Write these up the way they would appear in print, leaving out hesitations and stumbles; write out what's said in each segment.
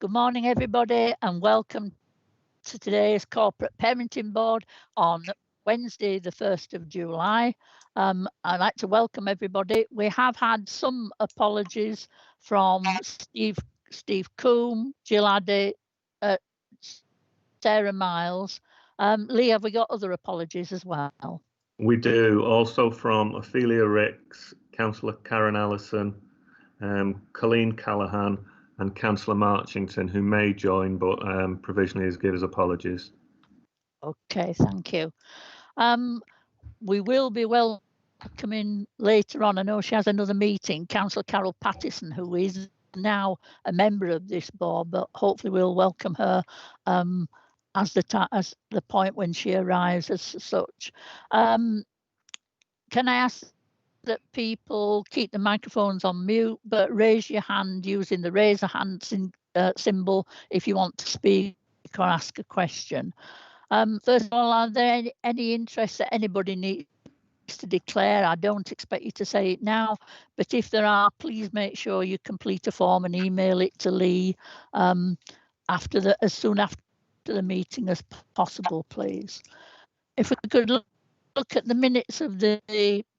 Good morning, everybody, and welcome to today's Corporate Parenting Board on Wednesday, the 1st of July. I'd like to welcome everybody. We have had some apologies from Steve Coombe, Jill Addy, Sarah Miles. Lee, have we got other apologies as well? We do, also from Ophelia Ricks, Councillor Karen Allison, Colleen Callaghan and Councillor Marchington, who may join but provisionally has given us apologies. Okay, thank you. We will be welcoming later on, I know she has another meeting, Councillor Carol Pattison, who is now a member of this board, but hopefully we'll welcome her as the point when she arrives as such. Can I ask that people keep the microphones on mute, but raise your hand using the raise a hand symbol if you want to speak or ask a question. First of all, are there any interest that anybody needs to declare? I don't expect you to say it now, but if there are, please make sure you complete a form and email it to Lee as soon after the meeting as possible, please. If we could look at the minutes of the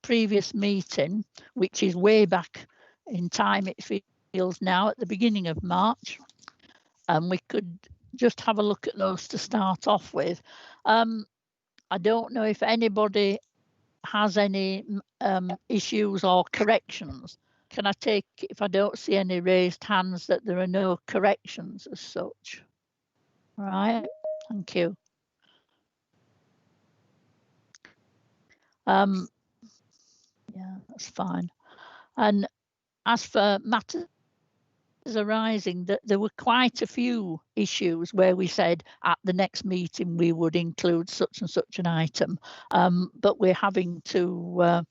previous meeting, which is way back in time, it feels now, at the beginning of March, and we could just have a look at those to start off with. I don't know if anybody has any issues or corrections. Can I take, if I don't see any raised hands, that there are no corrections as such? All right, thank you. Yeah, that's fine. And as for matters arising, that there were quite a few issues where we said at the next meeting we would include such and such an item, but we're having to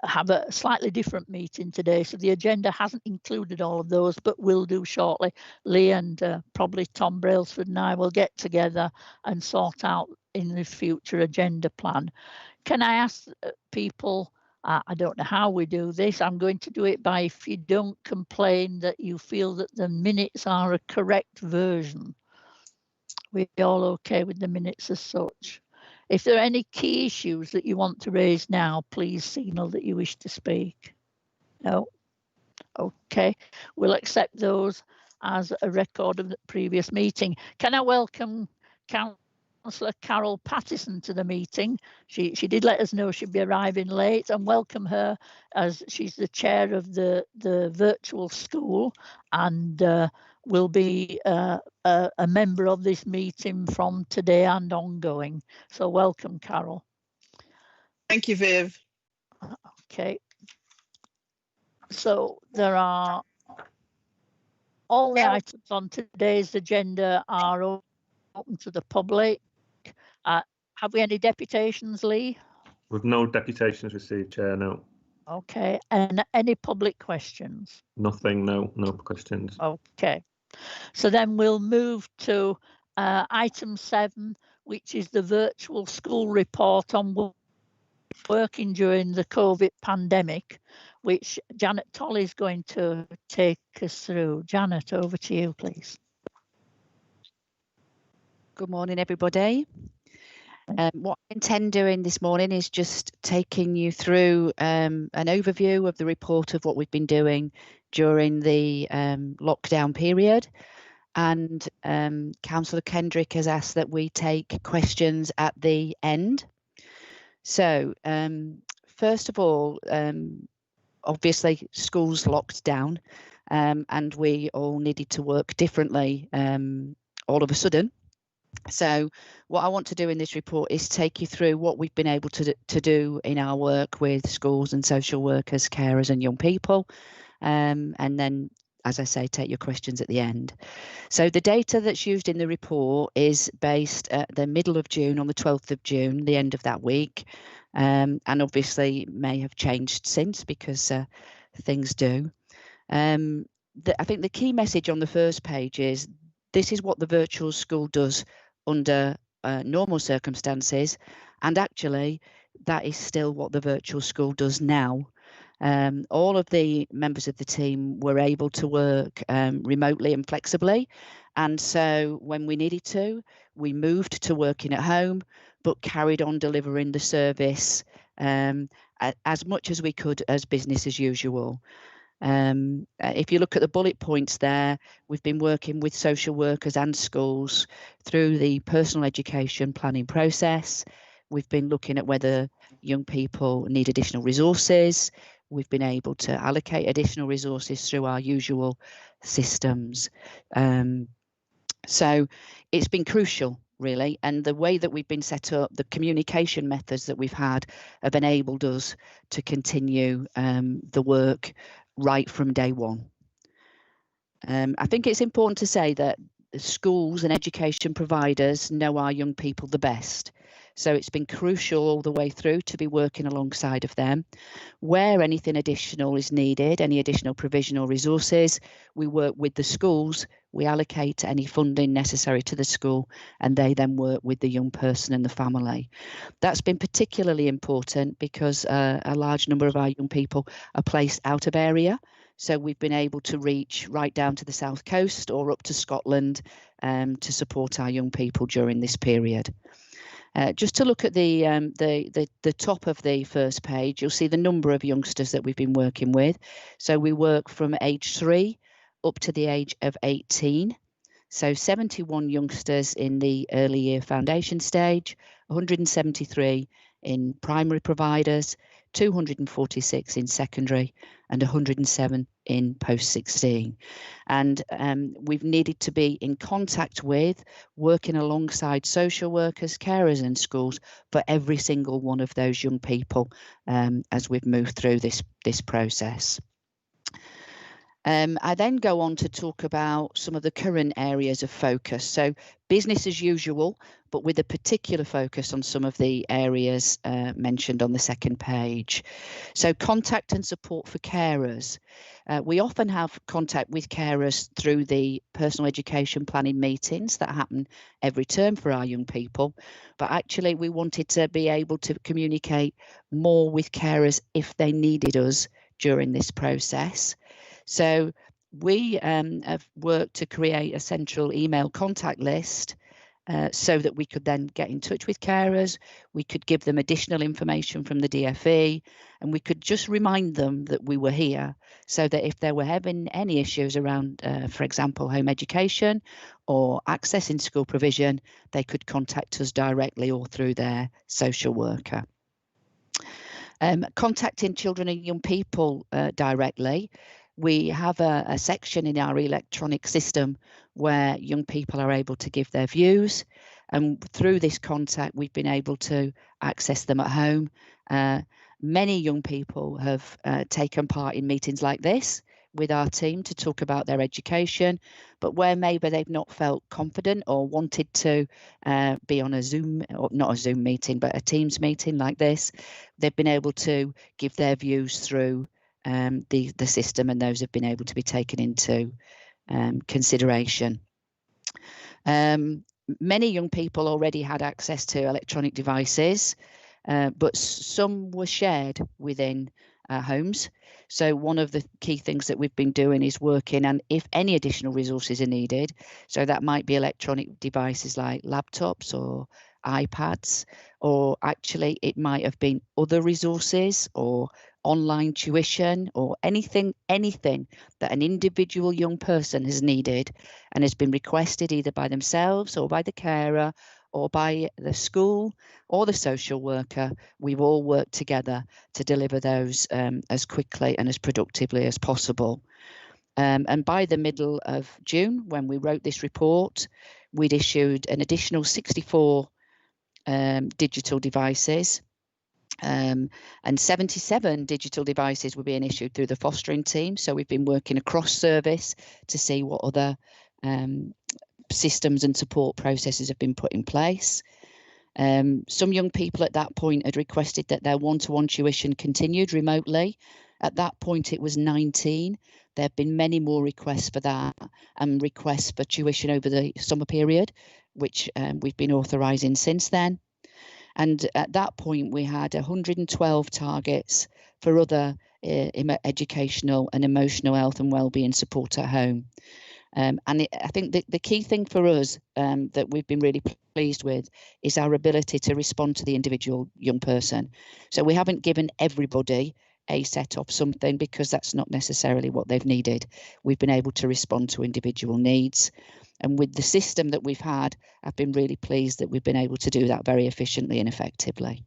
have a slightly different meeting today, so the agenda hasn't included all of those, but will do shortly. Lee and probably Tom Brailsford and I will get together and sort out in the future agenda plan. Can I ask people, I don't know how we do this, I'm going to do it by, if you don't complain that you feel that the minutes are a correct version. We're all okay with the minutes as such. If there are any key issues that you want to raise now, please signal that you wish to speak. No? Okay, we'll accept those as a record of the previous meeting. Can I welcome Councillor Carol Pattison to the meeting? She did let us know she'd be arriving late, and welcome her as she's the chair of the virtual school and will be a member of this meeting from today and ongoing. So welcome, Carol. Thank you, Viv. Okay. So there are all the items on today's agenda are open to the public. Have we any deputations, Lee? With no deputations received, Chair, no. Okay, and any public questions? Nothing, no questions. Okay, so then we'll move to item 7, which is the virtual school report on working during the COVID pandemic, which Janet Tolley is going to take us through. Janet, over to you, please. Good morning, everybody. What I intend doing this morning is just taking you through an overview of the report of what we've been doing during the lockdown period. And Councillor Kendrick has asked that we take questions at the end. So first of all, obviously schools locked down and we all needed to work differently all of a sudden. So what I want to do in this report is take you through what we've been able to do in our work with schools and social workers, carers and young people. And then, as I say, take your questions at the end. So the data that's used in the report is based at the middle of June, on the 12th of June, the end of that week. And obviously may have changed since because things do. I think the key message on the first page is this is what the virtual school does under normal circumstances, and actually that is still what the virtual school does now. All of the members of the team were able to work remotely and flexibly. And so when we needed to, we moved to working at home, but carried on delivering the service as much as we could as business as usual. If you look at the bullet points there, we've been working with social workers and schools through the personal education planning process. We've been looking at whether young people need additional resources. We've been able to allocate additional resources through our usual systems. So it's been crucial, really, and the way that we've been set up, the communication methods that we've had have enabled us to continue the work right from day one. I think it's important to say that the schools and education providers know our young people the best. So it's been crucial all the way through to be working alongside of them. Where anything additional is needed, any additional provisional resources, we work with the schools, we allocate any funding necessary to the school, and they then work with the young person and the family. That's been particularly important because a large number of our young people are placed out of area. So we've been able to reach right down to the south coast or up to Scotland to support our young people during this period. Just to look at the top of the first page, you'll see the number of youngsters that we've been working with. So we work from age 3 up to the age of 18. So 71 youngsters in the early year foundation stage, 173 in primary providers, 246 in secondary, and 107 in post-16. And we've needed to be in contact with, working alongside social workers, carers and schools for every single one of those young people as we've moved through this process. I then go on to talk about some of the current areas of focus. So business as usual, but with a particular focus on some of the areas mentioned on the second page. So contact and support for carers. We often have contact with carers through the personal education planning meetings that happen every term for our young people. But actually we wanted to be able to communicate more with carers if they needed us during this process. So we have worked to create a central email contact list so that we could then get in touch with carers, we could give them additional information from the DFE, and we could just remind them that we were here so that if they were having any issues around, for example, home education or accessing school provision, they could contact us directly or through their social worker. Contacting children and young people directly. We have a section in our electronic system where young people are able to give their views, and through this contact we've been able to access them at home. Many young people have taken part in meetings like this with our team to talk about their education, but where maybe they've not felt confident or wanted to be on a Zoom, or not a Zoom meeting, but a Teams meeting like this, they've been able to give their views through the system, and those have been able to be taken into consideration. Many young people already had access to electronic devices, but some were shared within homes. So one of the key things that we've been doing is working, and if any additional resources are needed, so that might be electronic devices like laptops or iPads, or actually it might have been other resources or online tuition or anything that an individual young person has needed and has been requested either by themselves or by the carer or by the school or the social worker. We've all worked together to deliver those as quickly and as productively as possible. And by the middle of June, when we wrote this report, we'd issued an additional 64 digital devices, and 77 digital devices were being issued through the fostering team. So we've been working across service to see what other systems and support processes have been put in place. Some young people at that point had requested that their one-to-one tuition continued remotely. At that point, it was 19. There have been many more requests for that and requests for tuition over the summer period, which we've been authorising since then. And at that point, we had 112 targets for other educational and emotional health and wellbeing support at home. I think the key thing for us that we've been really pleased with is our ability to respond to the individual young person. So we haven't given everybody a set of something because that's not necessarily what they've needed. We've been able to respond to individual needs. And with the system that we've had, I've been really pleased that we've been able to do that very efficiently and effectively.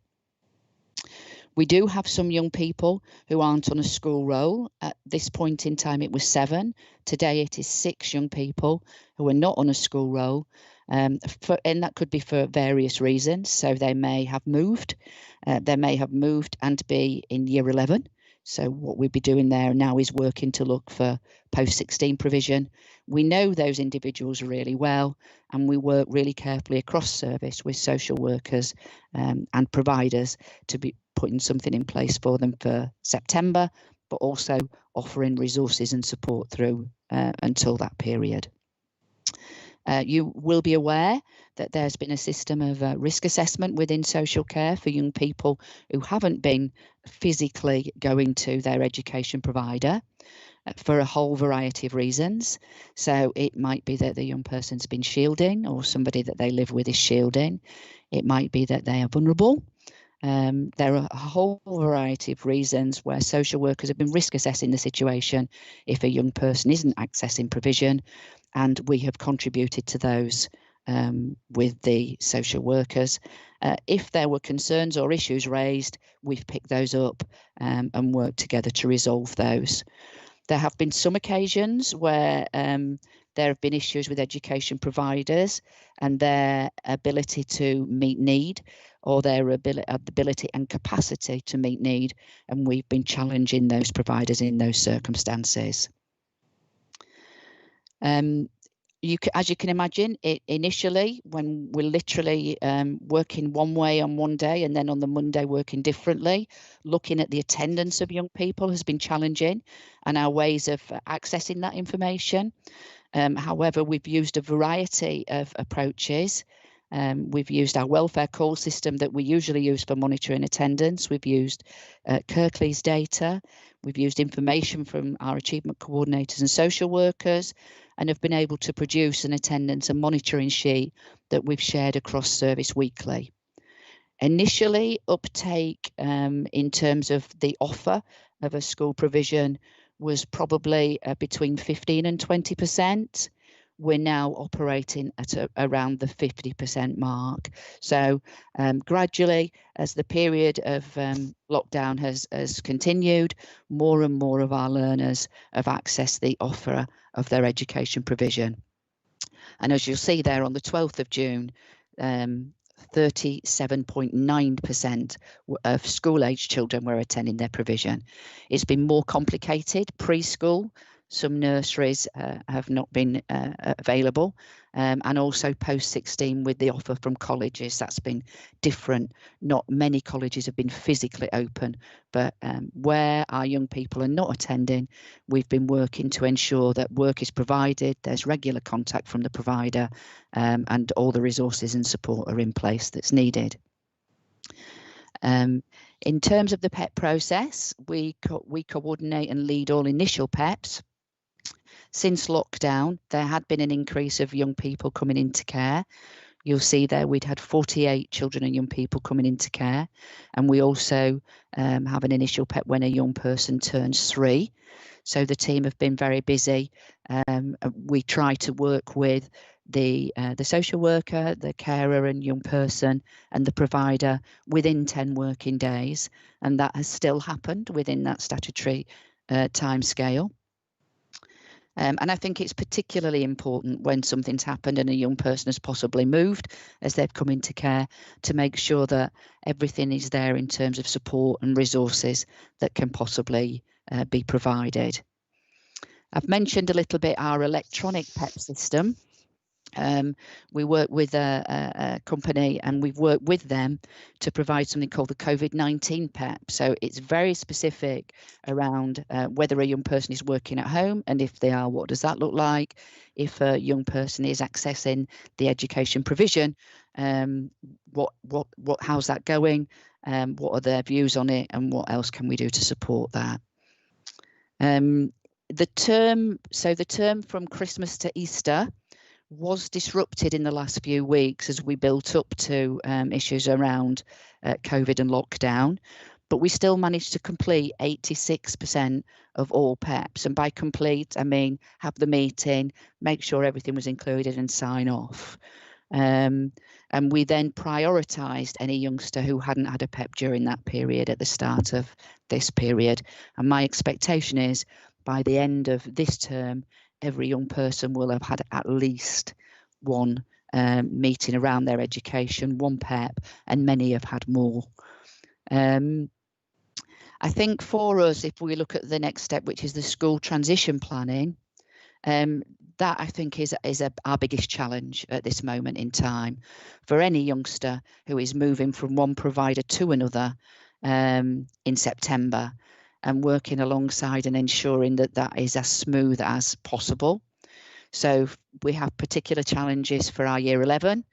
We do have some young people who aren't on a school roll. At this point in time, it was 7. Today, it is 6 young people who are not on a school roll. And that could be for various reasons. So they may have moved. They may have moved and be in year 11. So what we'd be doing there now is working to look for post-16 provision. We know those individuals really well, and we work really carefully across service with social workers and providers to be putting something in place for them for September, but also offering resources and support through until that period. You will be aware that there's been a system of risk assessment within social care for young people who haven't been physically going to their education provider for a whole variety of reasons. So it might be that the young person's been shielding, or somebody that they live with is shielding. It might be that they are vulnerable. There are a whole variety of reasons where social workers have been risk assessing the situation if a young person isn't accessing provision, and we have contributed to those with the social workers. If there were concerns or issues raised, we've picked those up and worked together to resolve those. There have been some occasions where there have been issues with education providers and their ability to meet need, or their ability and capacity to meet need, and we've been challenging those providers in those circumstances. As you can imagine, initially, when we're literally working one way on one day and then on the Monday working differently, looking at the attendance of young people has been challenging, and our ways of accessing that information. However, we've used a variety of approaches. We've used our welfare call system that we usually use for monitoring attendance. We've used Kirklees data. We've used information from our achievement coordinators and social workers, and have been able to produce an attendance and monitoring sheet that we've shared across service weekly. Initially, uptake in terms of the offer of a school provision was probably between 15 and 20%. We're now operating at around the 50% mark. So gradually, as the period of lockdown has continued, more and more of our learners have accessed the offer of their education provision. And as you'll see there, on the 12th of June, 37.9% of school-aged children were attending their provision. It's been more complicated preschool. Some nurseries have not been available, and also post-16 with the offer from colleges. That's been different. Not many colleges have been physically open, but where our young people are not attending, we've been working to ensure that work is provided, there's regular contact from the provider, and all the resources and support are in place that's needed. In terms of the PEP process, we coordinate and lead all initial PEPs. Since lockdown, there had been an increase of young people coming into care. You'll see there we'd had 48 children and young people coming into care. And we also have an initial PEP when a young person turns 3. So the team have been very busy. We try to work with the social worker, the carer and young person and the provider within 10 working days. And that has still happened within that statutory timescale. And I think it's particularly important when something's happened and a young person has possibly moved as they've come into care to make sure that everything is there in terms of support and resources that can possibly be provided. I've mentioned a little bit our electronic PEP system. We work with a company and we've worked with them to provide something called the COVID-19 PEP. So it's very specific around whether a young person is working at home, and if they are, what does that look like? If a young person is accessing the education provision, how's that going? What are their views on it, and what else can we do to support that? The term from Christmas to Easter was disrupted in the last few weeks as we built up to issues around COVID and lockdown, but we still managed to complete 86% of all PEPs. And by complete, I mean have the meeting, make sure everything was included and sign off. And we then prioritised any youngster who hadn't had a PEP during that period at the start of this period. And my expectation is by the end of this term, every young person will have had at least one meeting around their education, one PEP, and many have had more. I think for us, if we look at the next step, which is the school transition planning, that I think is our biggest challenge at this moment in time for any youngster who is moving from one provider to another in September, and working alongside and ensuring that that is as smooth as possible. So we have particular challenges for our year 11,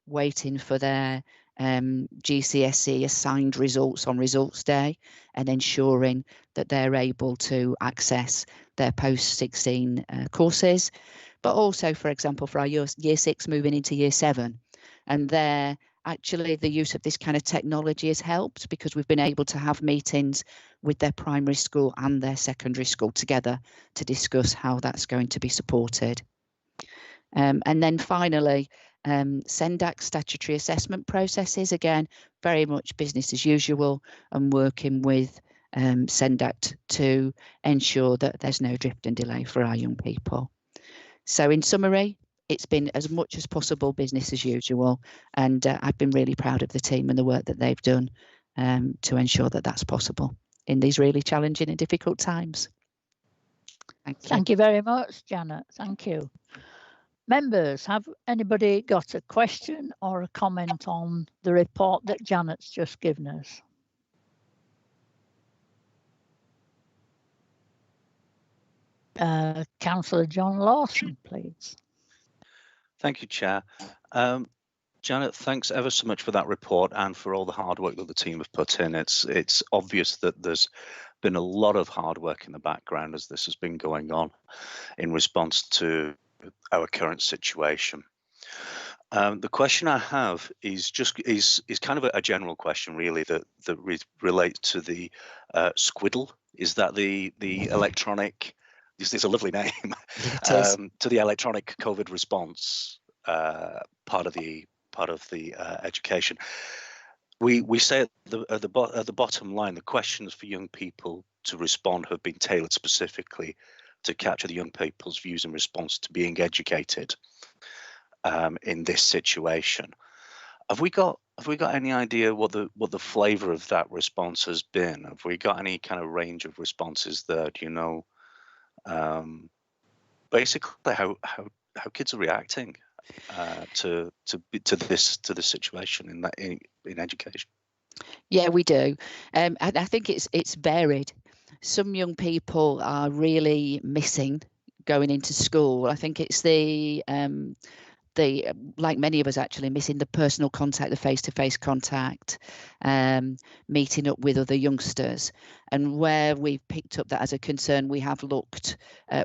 waiting for their GCSE assigned results on results day and ensuring that they're able to access their post-16 courses, but also, for example, for our year 6 moving into year 7. And there, actually, the use of this kind of technology has helped because we've been able to have meetings with their primary school and their secondary school together to discuss how that's going to be supported. And then finally, SENDAC statutory assessment processes, again, very much business as usual, and working with SENDAC to ensure that there's no drift and delay for our young people. So in summary, it's been as much as possible business as usual, and I've been really proud of the team and the work that they've done to ensure that that's possible in these really challenging and difficult times. Thank you very much, Janet. Thank you. Members, have anybody got a question or a comment on the report that Janet's just given us? Councillor John Lawson, please. Thank you, Chair. Janet, thanks ever so much for that report and for all the hard work that the team have put in. It's obvious that there's been a lot of hard work in the background as this has been going on in response to our current situation. The question I have is kind of a general question, really, that relates to the Squiddle. Is that the electronic? It's a lovely name. To the electronic COVID response part of the education. We say at the bottom line, the questions for young people to respond have been tailored specifically to capture the young people's views in response to being educated in this situation. Have we got any idea what the flavour of that response has been? Have we got any kind of range of responses there? Do you know basically how kids are reacting to this situation in education? Yeah, we do. And I think it's varied. Some young people are really missing going into school. I think it's the like many of us actually missing the personal contact, the face-to-face contact, meeting up with other youngsters. And where we've picked up that as a concern, we have looked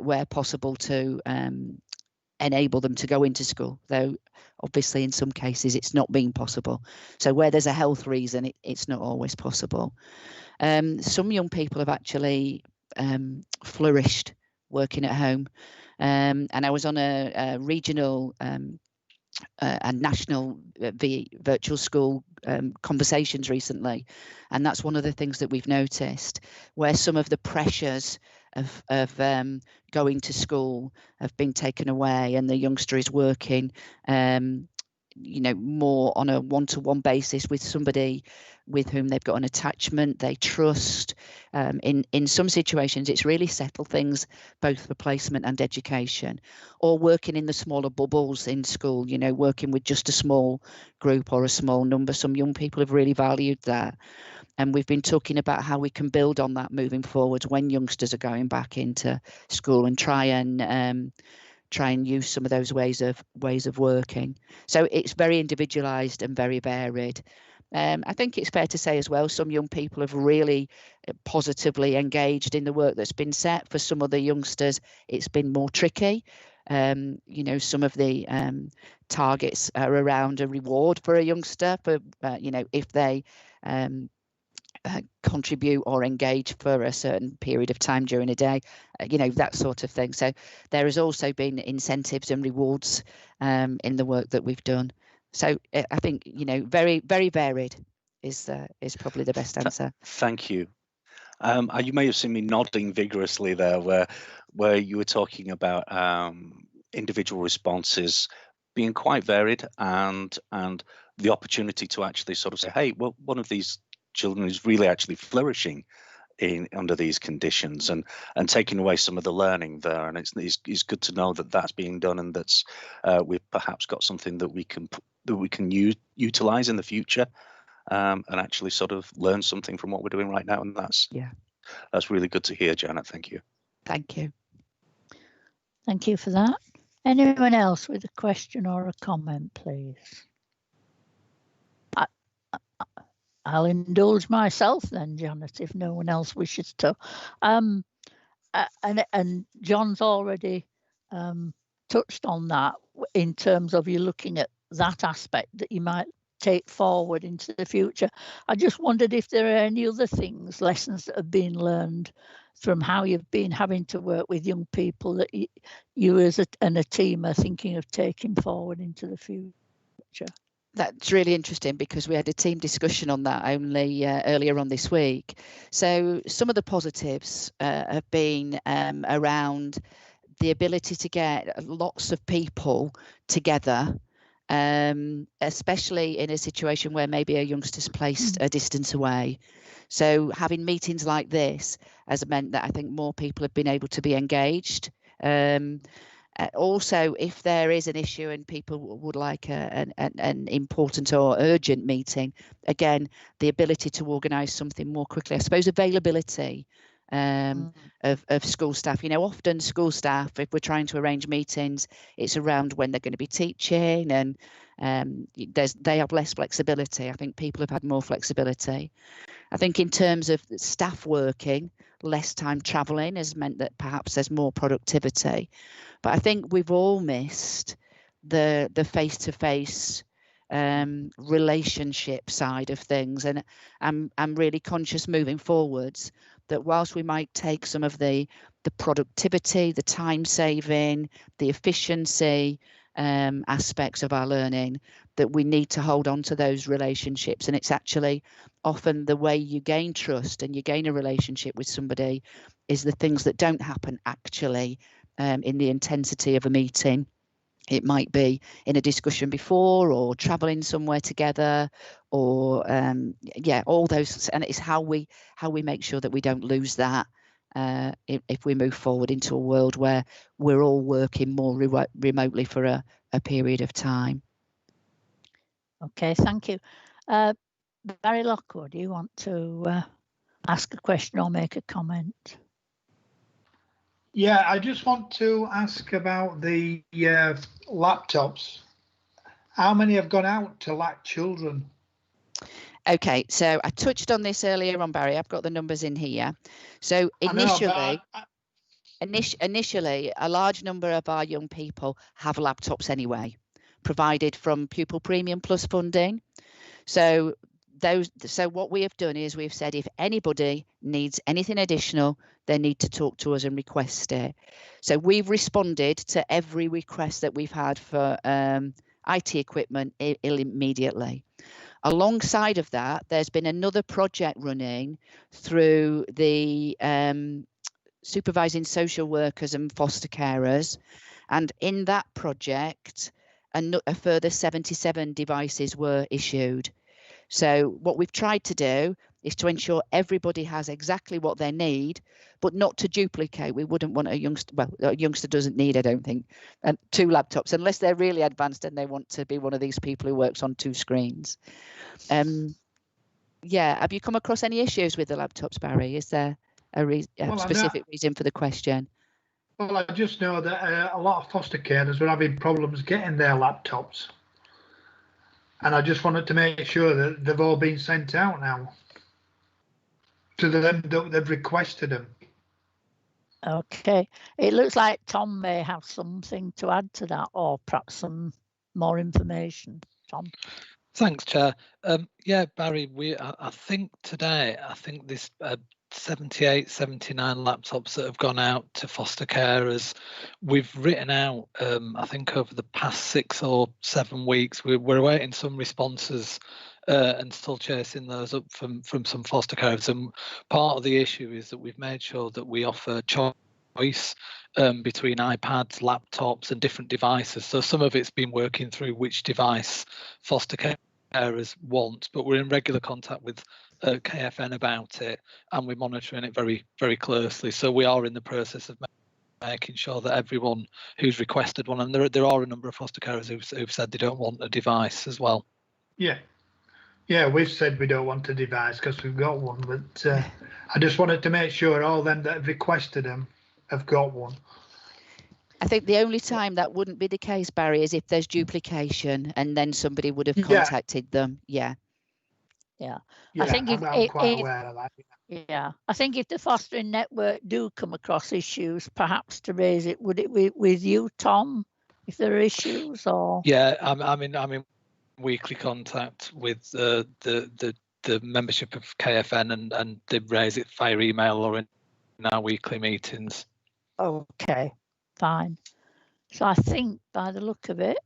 where possible to enable them to go into school, though obviously in some cases it's not been possible. So where there's a health reason, it's not always possible. Some young people have actually flourished working at home. And I was on a regional and national virtual school conversations recently, and that's one of the things that we've noticed, where some of the pressures of going to school have been taken away, and the youngster is working more on a one-to-one basis with somebody with whom they've got an attachment, they trust. In some situations, it's really settled things, both for placement and education, or working in the smaller bubbles in school, working with just a small group or a small number. Some young people have really valued that. And we've been talking about how we can build on that moving forwards when youngsters are going back into school and try and use some of those ways of working. So it's very individualized and very varied. I think it's fair to say as well, some young people have really positively engaged in the work that's been set. For some of the youngsters, it's been more tricky. You know, some of the targets are around a reward for a youngster for, you know, if they contribute or engage for a certain period of time during a day, you know, that sort of thing. So there has also been incentives and rewards in the work that we've done. So I think, you know, very, very varied is probably the best answer. Thank you. You may have seen me nodding vigorously there, where you were talking about individual responses being quite varied, and the opportunity to actually sort of say, hey, well, one of these children is really actually flourishing under these conditions, and taking away some of the learning there. And it's good to know that that's being done, and that's we've perhaps got something that we can utilize in the future, and actually sort of learn something from what we're doing right now. And that's really good to hear, Janet. Thank you. Thank you. Thank you for that. Anyone else with a question or a comment, please? I'll indulge myself then, Janet, if no one else wishes to. And John's already touched on that in terms of you looking at that aspect that you might take forward into the future. I just wondered if there are any other things, lessons that have been learned from how you've been having to work with young people that you as a team are thinking of taking forward into the future. That's really interesting, because we had a team discussion on that only earlier on this week. So some of the positives have been around the ability to get lots of people together, especially in a situation where maybe a youngster's placed a distance away. So having meetings like this has meant that I think more people have been able to be engaged. Also, if there is an issue and people would like an important or urgent meeting, again, the ability to organise something more quickly. I suppose availability of school staff. You know, often school staff, if we're trying to arrange meetings, it's around when they're going to be teaching, and they have less flexibility. I think people have had more flexibility. I think in terms of staff working, less time travelling has meant that perhaps there's more productivity. But I think we've all missed the face-to-face relationship side of things, and I'm really conscious moving forwards that whilst we might take some of the productivity, the time saving, the efficiency aspects of our learning, that we need to hold on to those relationships. And it's actually often the way you gain trust and you gain a relationship with somebody is the things that don't happen actually in the intensity of a meeting. It might be in a discussion before, or traveling somewhere together, or all those. And it's how we make sure that we don't lose that if we move forward into a world where we're all working more remotely for a period of time. Okay, thank you. Barry Lockwood, do you want to ask a question or make a comment? Yeah, I just want to ask about the laptops. How many have gone out to LAC children? Okay, so I touched on this earlier on, Barry. I've got the numbers in here. So initially, initially, a large number of our young people have laptops anyway, provided from Pupil Premium Plus funding. So what we have done is we've said if anybody needs anything additional, they need to talk to us and request it. So we've responded to every request that we've had for IT equipment immediately. Alongside of that, there's been another project running through the supervising social workers and foster carers. And in that project, a further 77 devices were issued. So what we've tried to do is to ensure everybody has exactly what they need, but not to duplicate. We wouldn't want a youngster, well, a youngster doesn't need, I don't think, 2 laptops, unless they're really advanced and they want to be one of these people who works on 2 screens. Yeah, have you come across any issues with the laptops, Barry? Is there a specific reason for the question? Well, I just know that a lot of foster carers were having problems getting their laptops. and I just wanted to make sure that they've all been sent out now to them that they've requested them. Okay, it looks like Tom may have something to add to that, or perhaps some more information. Tom. Thanks, Chair. Yeah, Barry, I think today, this 78, 79 laptops that have gone out to foster carers, we've written out, I think over the past 6 or 7 weeks, we're awaiting some responses and still chasing those up from some foster carers. And part of the issue is that we've made sure that we offer choice between iPads, laptops and different devices. So some of it's been working through which device foster carers want, but we're in regular contact with KFN about it, and we're monitoring it very, very closely. So we are in the process of making sure that everyone who's requested one, and there are a number of foster carers who've said they don't want a device as well. Yeah, we've said we don't want a device because we've got one, but I just wanted to make sure all them that have requested them have got one. I think the only time that wouldn't be the case, Barry, is if there's duplication and then somebody would have contacted them. Yeah. I think I'm quite aware of that. Yeah, I think if the fostering network do come across issues, perhaps to raise it, would it be with you, Tom, if there are issues? Or I'm in weekly contact with the membership of KFN, and they raise it via email or in our weekly meetings. Okay, fine. So I think by the look of it,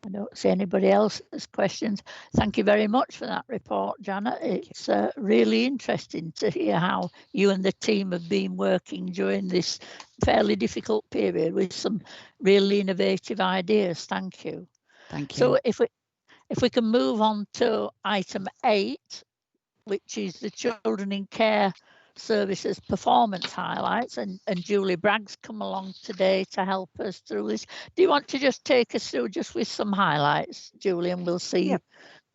I don't see anybody else's questions. Thank you very much for that report, Janet. It's really interesting to hear how you and the team have been working during this fairly difficult period with some really innovative ideas. Thank you. Thank you. So if we can move on to item 8, which is the Children in Care Services performance highlights, and Julie Bragg's come along today to help us through this. Do you want to just take us through just with some highlights, Julie, and we'll see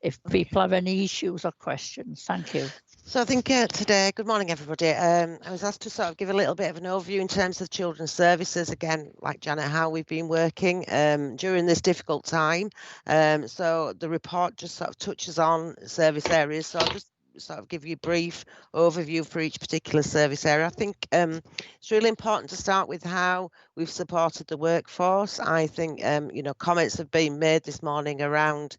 if people have any issues or questions. Thank you. So I think today, good morning everybody, I was asked to sort of give a little bit of an overview in terms of children's services, again, like Janet, how we've been working during this difficult time. So the report just sort of touches on service areas, so I'll just sort of give you a brief overview for each particular service area. I think it's really important to start with how we've supported the workforce. I think comments have been made this morning around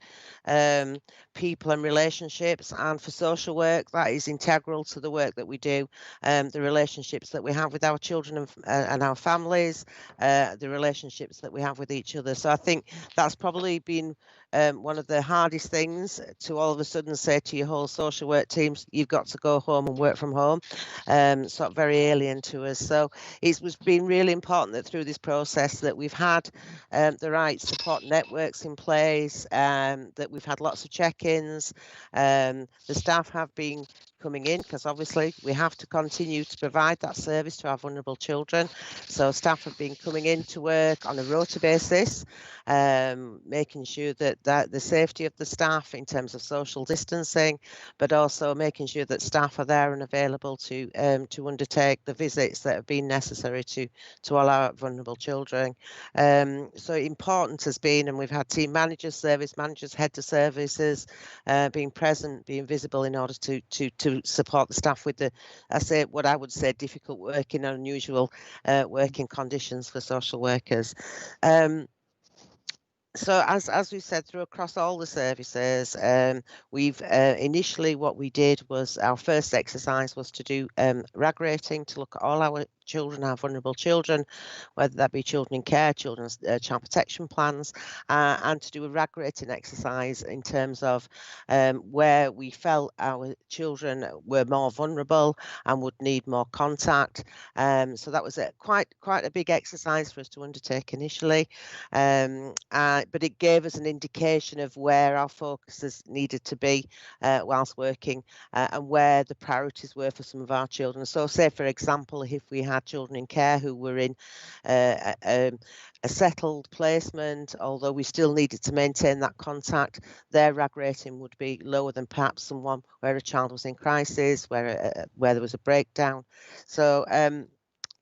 people and relationships, and for social work that is integral to the work that we do. The relationships that we have with our children and our families, the relationships that we have with each other. So I think that's probably been one of the hardest things to all of a sudden say to your whole social work teams, you've got to go home and work from home, sort of very alien to us. So it was been really important that through this process that we've had the right support networks in place, that we've had lots of check-ins. The staff have been coming in because obviously we have to continue to provide that service to our vulnerable children. So staff have been coming in to work on a rota basis, making sure that the safety of the staff in terms of social distancing, but also making sure that staff are there and available to undertake the visits that have been necessary to all our vulnerable children. So important has been, and we've had team managers, service managers, heads of services being present, being visible in order to support the staff with what I would say difficult working and unusual working conditions for social workers. So as we said, through across all the services, we've initially what we did was our first exercise was to do RAG rating, to look at all our children, our vulnerable children, whether that be children in care, children's child protection plans, and to do a RAG rating exercise in terms of where we felt our children were more vulnerable and would need more contact. So that was quite a big exercise for us to undertake initially, but it gave us an indication of where our focuses needed to be whilst working, and where the priorities were for some of our children. So say, for example, if we had children in care who were in a settled placement, although we still needed to maintain that contact, their RAG rating would be lower than perhaps someone where a child was in crisis, where there was a breakdown. So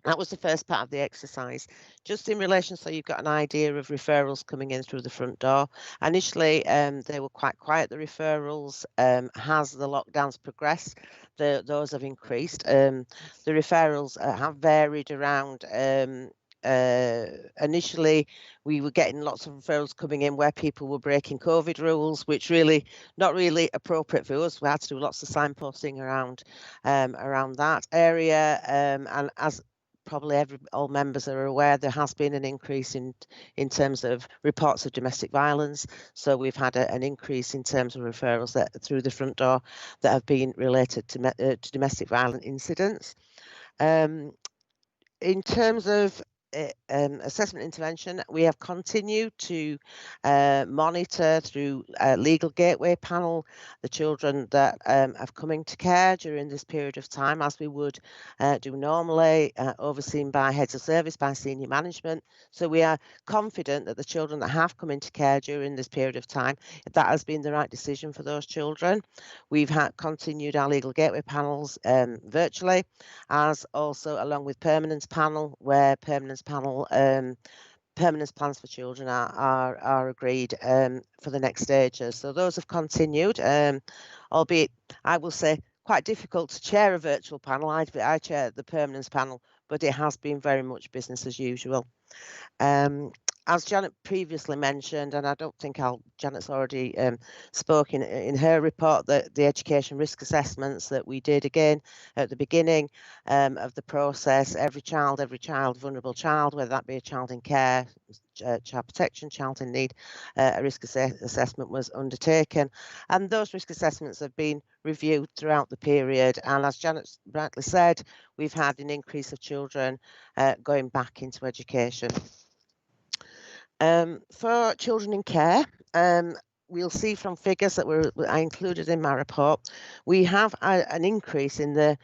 That was the first part of the exercise. Just in relation, so you've got an idea of referrals coming in through the front door. Initially, they were quite quiet, the referrals. As the lockdowns progressed, those have increased. The referrals have varied around. Initially, we were getting lots of referrals coming in where people were breaking COVID rules, which really not really appropriate for us. We had to do lots of signposting around that area, and as probably all members are aware, there has been an increase in terms of reports of domestic violence. So we've had an increase in terms of referrals that through the front door that have been related to domestic violence incidents. In terms of assessment intervention, we have continued to monitor through legal gateway panel the children that have come into care during this period of time, as we would do normally, overseen by heads of service, by senior management. So we are confident that the children that have come into care during this period of time, that has been the right decision for those children. We've continued our legal gateway panels virtually, as also along with permanence panel, where permanence plans for children are agreed for the next stages. So those have continued, albeit I will say quite difficult to chair a virtual panel. I chair the permanence panel, but it has been very much business as usual. As Janet previously mentioned, and I don't think Janet's already spoken in her report, that the education risk assessments that we did again at the beginning of the process, every child, vulnerable child, whether that be a child in care, child protection, child in need, a risk assessment was undertaken. And those risk assessments have been reviewed throughout the period. And as Janet rightly said, we've had an increase of children going back into education. For children in care, we'll see from figures that I included in my report, we have an increase in the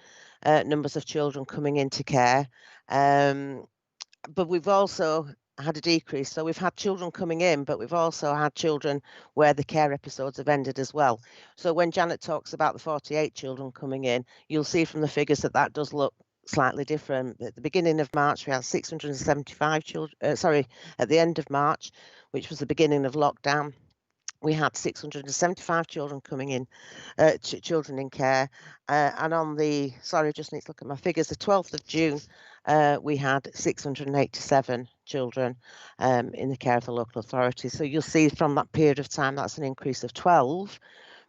numbers of children coming into care, but we've also had a decrease. So we've had children coming in, but we've also had children where the care episodes have ended as well. So when Janet talks about the 48 children coming in, you'll see from the figures that does look slightly different. At the beginning of March, we had 675 children, at the end of March, which was the beginning of lockdown, we had 675 children coming in, children in care. And on the, just need to look at my figures, the 12th of June, we had 687 children in the care of the local authority. So you'll see from that period of time, that's an increase of 12.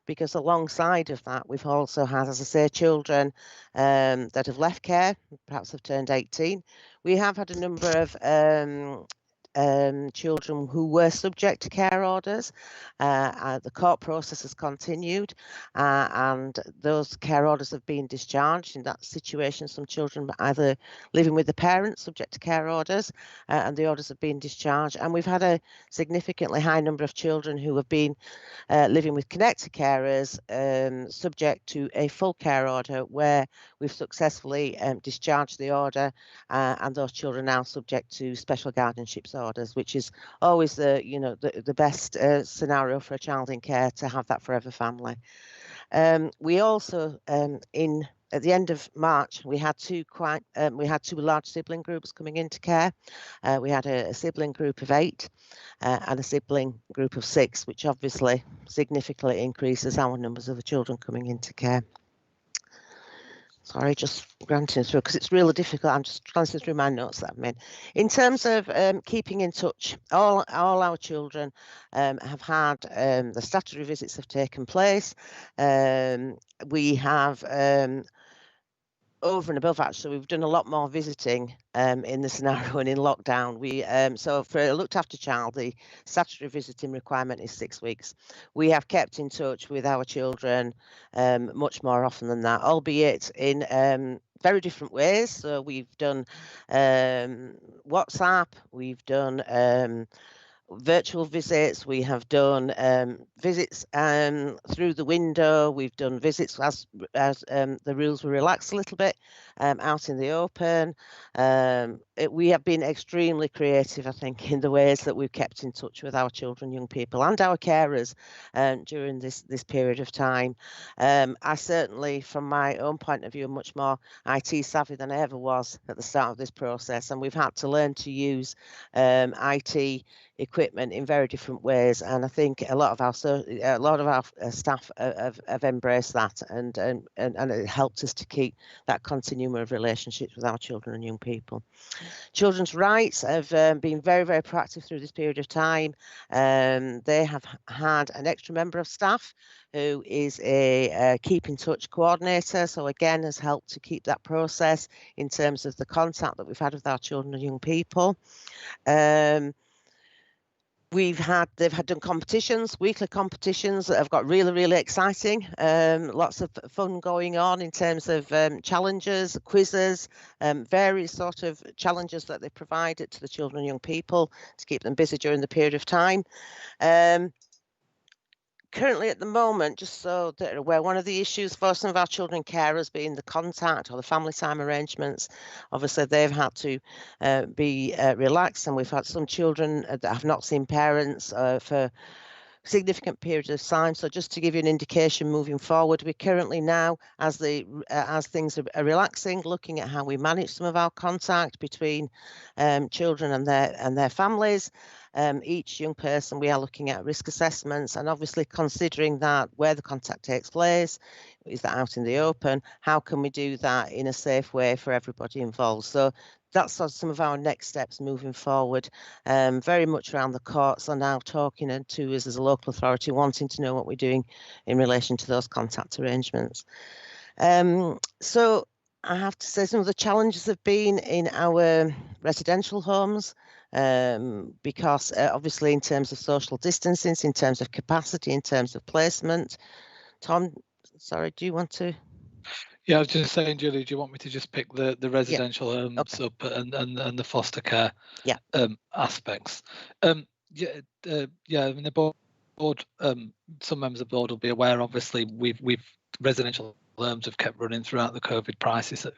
Because alongside of that, we've also had, as I say, children that have left care, perhaps have turned 18. We have had a number of children who were subject to care orders. The court process has continued, and those care orders have been discharged. In that situation, some children either living with the parents subject to care orders, and the orders have been discharged. And we've had a significantly high number of children who have been living with connected carers, subject to a full care order, where we've successfully discharged the order, and those children are now subject to special guardianship orders, which is always the best scenario for a child in care, to have that forever family. We also at the end of March, we had two large sibling groups coming into care. We had a sibling group of 8 and a sibling group of 6, which obviously significantly increases our numbers of the children coming into care. Sorry, just glancing through, because it's really difficult. I'm just glancing through my notes that I've made. In terms of keeping in touch, all our children have had, the statutory visits have taken place. We have, over and above, actually, we've done a lot more visiting in the scenario and in lockdown. So for a looked after child, the statutory visiting requirement is 6 weeks. We have kept in touch with our children much more often than that, albeit in very different ways. So we've done WhatsApp, we've done virtual visits, we have done visits through the window, we've done visits as the rules were relaxed a little bit out in the open. We have been extremely creative, I think, in the ways that we've kept in touch with our children, young people and our carers during this period of time. I certainly, from my own point of view, am much more IT savvy than I ever was at the start of this process, and we've had to learn to use IT equipment in very different ways, and I think a lot of our staff have embraced that, and it helped us to keep that continuum of relationships with our children and young people. Children's rights have been very, very proactive through this period of time. They have had an extra member of staff who is a keep in touch coordinator, so again has helped to keep that process in terms of the contact that we've had with our children and young people. They've done competitions, weekly competitions that have got really, really exciting. Lots of fun going on in terms of challenges, quizzes, various sort of challenges that they provided to the children and young people to keep them busy during the period of time. Currently at the moment, just so that you're aware, one of the issues for some of our children carers being the contact or the family time arrangements, obviously they've had to be relaxed, and we've had some children that have not seen parents for significant periods of time. So just to give you an indication moving forward, we're currently now, as things are relaxing, looking at how we manage some of our contact between children and their families. Each young person, we are looking at risk assessments, and obviously considering that where the contact takes place, is that out in the open, how can we do that in a safe way for everybody involved? So that's some of our next steps moving forward. Very much around the courts are now talking to us as a local authority, wanting to know what we're doing in relation to those contact arrangements. So I have to say some of the challenges have been in our residential homes, because obviously in terms of social distancing, in terms of capacity, in terms of placement. Tom, sorry, do you want to? Yeah, I was just saying, Julie, do you want me to just pick the residential homes up and the foster care aspects? I mean, the board, some members of the board will be aware, obviously, we've residential homes have kept running throughout the COVID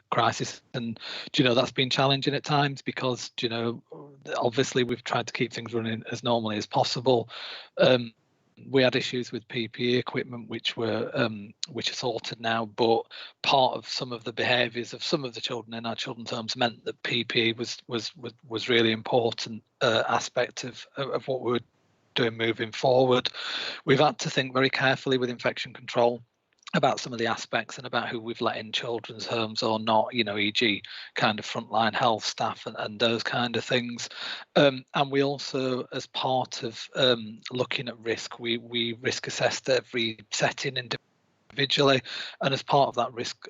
crisis, and that's been challenging at times because obviously we've tried to keep things running as normally as possible. We had issues with PPE equipment, which are sorted now, but part of some of the behaviours of some of the children in our children's homes meant that PPE was really important aspect of what we were doing moving forward. We've had to think very carefully with infection control about some of the aspects and about who we've let in children's homes or not, e.g. kind of frontline health staff and those kind of things. And we also, as part of looking at risk, we risk assessed every setting individually, and as part of that risk,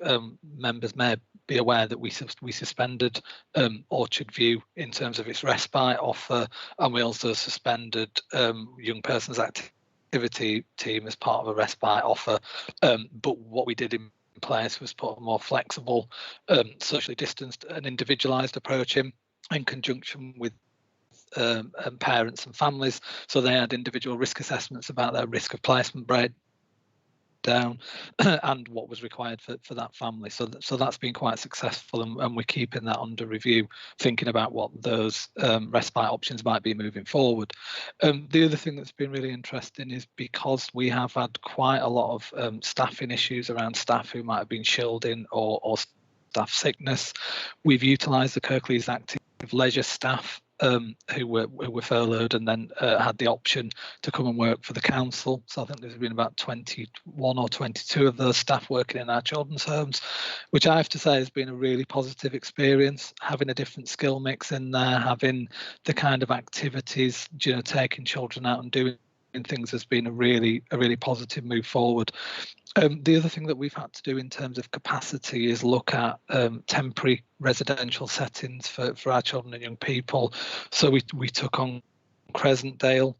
members may be aware that we suspended Orchard View in terms of its respite offer, and we also suspended young persons activity team as part of a respite offer, but what we did in place was put a more flexible, socially distanced and individualised approach in conjunction with parents and families, so they had individual risk assessments about their risk of placement breakdown and what was required for that family. So that's been quite successful, and we're keeping that under review, thinking about what those respite options might be moving forward. The other thing that's been really interesting is because we have had quite a lot of staffing issues around staff who might have been shielding or staff sickness, we've utilised the Kirklees Active Leisure staff who were furloughed and then had the option to come and work for the council. So I think there's been about 21 or 22 of those staff working in our children's homes, which I have to say has been a really positive experience, having a different skill mix in there, having the kind of activities, taking children out and doing things has been a really positive move forward. The other thing that we've had to do in terms of capacity is look at temporary residential settings for our children and young people. So we took on Crescentdale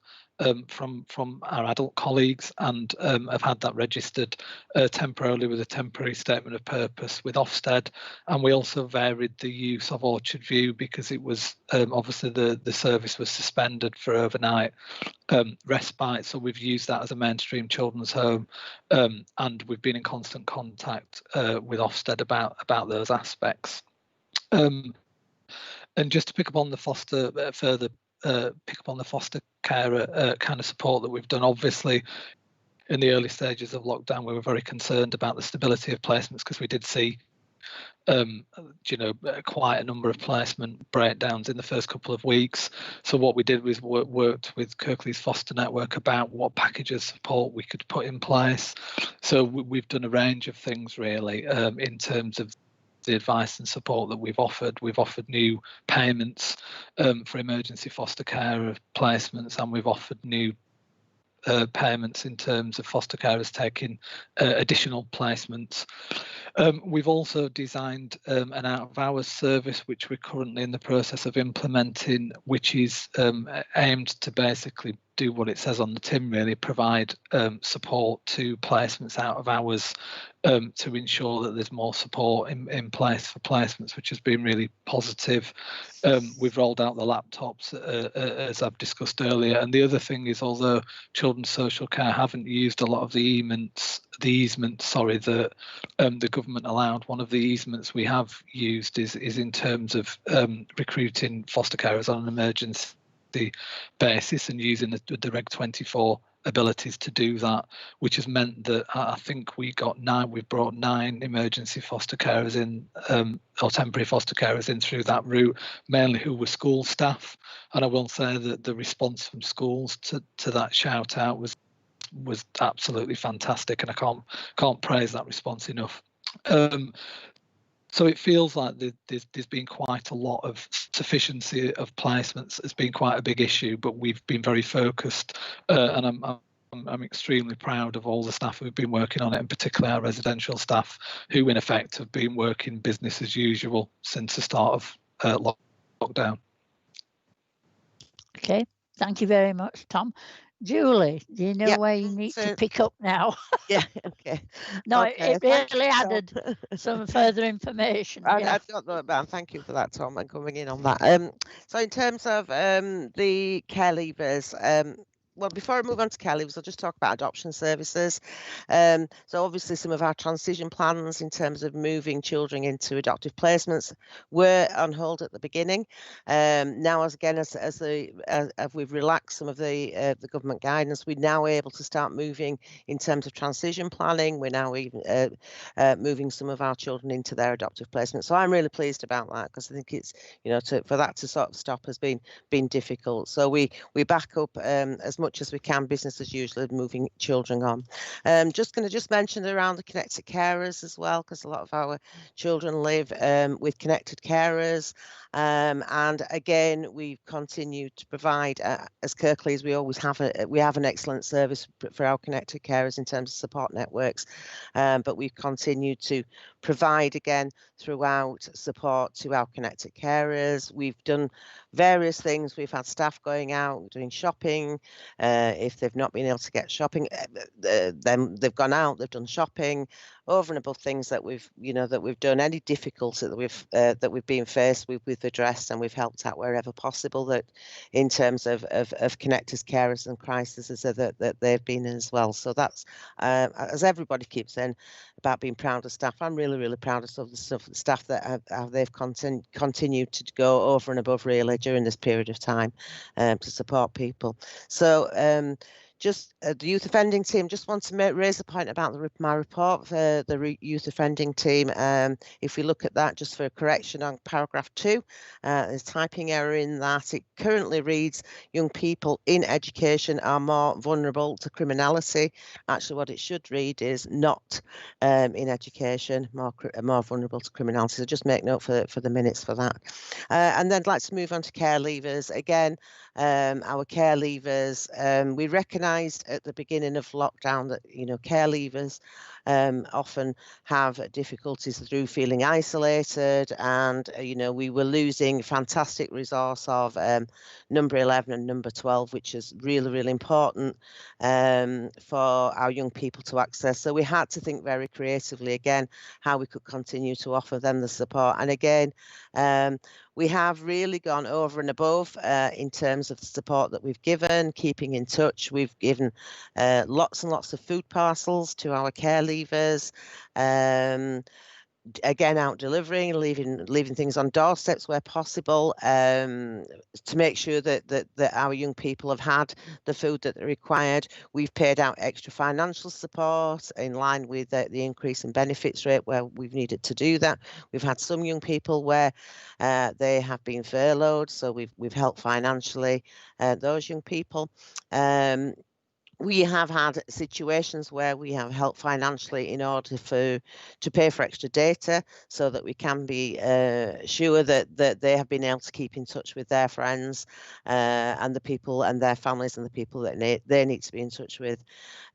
from our adult colleagues, and have had that registered temporarily with a temporary statement of purpose with Ofsted. And we also varied the use of Orchard View because it was obviously the service was suspended for overnight respite, so we've used that as a mainstream children's home, and we've been in constant contact with Ofsted about those aspects. And just to pick up on the foster foster care kind of support that we've done, obviously in the early stages of lockdown we were very concerned about the stability of placements because we did see quite a number of placement breakdowns in the first couple of weeks. So what we did was worked with Kirklees Foster Network about what package of support we could put in place. So we've done a range of things really in terms of the advice and support that we've offered. We've offered new payments for emergency foster care placements, and we've offered new payments in terms of foster carers taking additional placements. We've also designed an out-of-hours service, which we're currently in the process of implementing, which is aimed to basically do what it says on the tin, really provide support to placements out of hours to ensure that there's more support in place for placements, which has been really positive. We've rolled out the laptops as I've discussed earlier, and the other thing is, although children's social care haven't used a lot of the easements that the government allowed, one of the easements we have used is in terms of recruiting foster carers on an emergency basis and using the Reg 24 abilities to do that, which has meant that I think we've brought 9 emergency foster carers in, or temporary foster carers in through that route, mainly who were school staff. And I will say that the response from schools to that shout out was absolutely fantastic, and I can't praise that response enough. So it feels like there's been quite a lot of sufficiency of placements. It's been quite a big issue, but we've been very focused, and I'm extremely proud of all the staff who've been working on it, and particularly our residential staff, who in effect have been working business as usual since the start of lockdown. Okay, thank you very much, Tom. Julie, do you know Yep. where you need So- to pick up now? Yeah, okay. No, Okay, it thank really you, Tom. added some further information. I Yeah. got that, but thank you for that, Tom, and coming in on that. So in terms of the care leavers, well, before I move on to care leavers, I'll just talk about adoption services. So obviously some of our transition plans in terms of moving children into adoptive placements were on hold at the beginning. Now, as we've relaxed some of the government guidance, we're now able to start moving in terms of transition planning. We're now even moving some of our children into their adoptive placement. So I'm really pleased about that, because I think it's, for that to sort of stop has been difficult. So we back up as much as we can, business as usual, moving children on. Just going to mention around the connected carers as well, because a lot of our children live with connected carers. And again, we've continued to provide, as Kirklees, we always have we have an excellent service for our connected carers in terms of support networks, but we've continued to provide again throughout support to our connected carers. We've done various things. We've had staff going out doing shopping. If they've not been able to get shopping, then they've gone out, they've done shopping, over and above things that we've done. Any difficulty that we've been faced with, we've addressed, and we've helped out wherever possible, that in terms of connectors, carers and crises that they've been in as well. So that's as everybody keeps saying about being proud of staff, I'm really proud of some of the staff that they've continued to go over and above really during this period of time to support people. So just the youth offending team, just want to raise a point about my report for the youth offending team. If we look at that, just for a correction on paragraph 2, there's typing error in that. It currently reads, young people in education are more vulnerable to criminality. Actually, what it should read is not in education, more vulnerable to criminality. So just make note for the minutes for that. And then I'd like to move on to care leavers. Again, our care leavers, we recognise recognised at the beginning of lockdown that, you know, care leavers often have difficulties through feeling isolated, and you know, we were losing fantastic resource of number 11 and number 12, which is really, really important for our young people to access. So we had to think very creatively again how we could continue to offer them the support. And again, we have really gone over and above in terms of the support that we've given, keeping in touch. We've given lots and lots of food parcels to our care leavers. Again, out delivering, leaving things on doorsteps where possible, to make sure that our young people have had the food that they required. We've paid out extra financial support in line with the increase in benefits rate where we've needed to do that. We've had some young people where they have been furloughed, so we've helped financially those young people. We have had situations where we have helped financially in order to pay for extra data so that we can be sure that they have been able to keep in touch with their friends and the people and their families and the people that they need to be in touch with.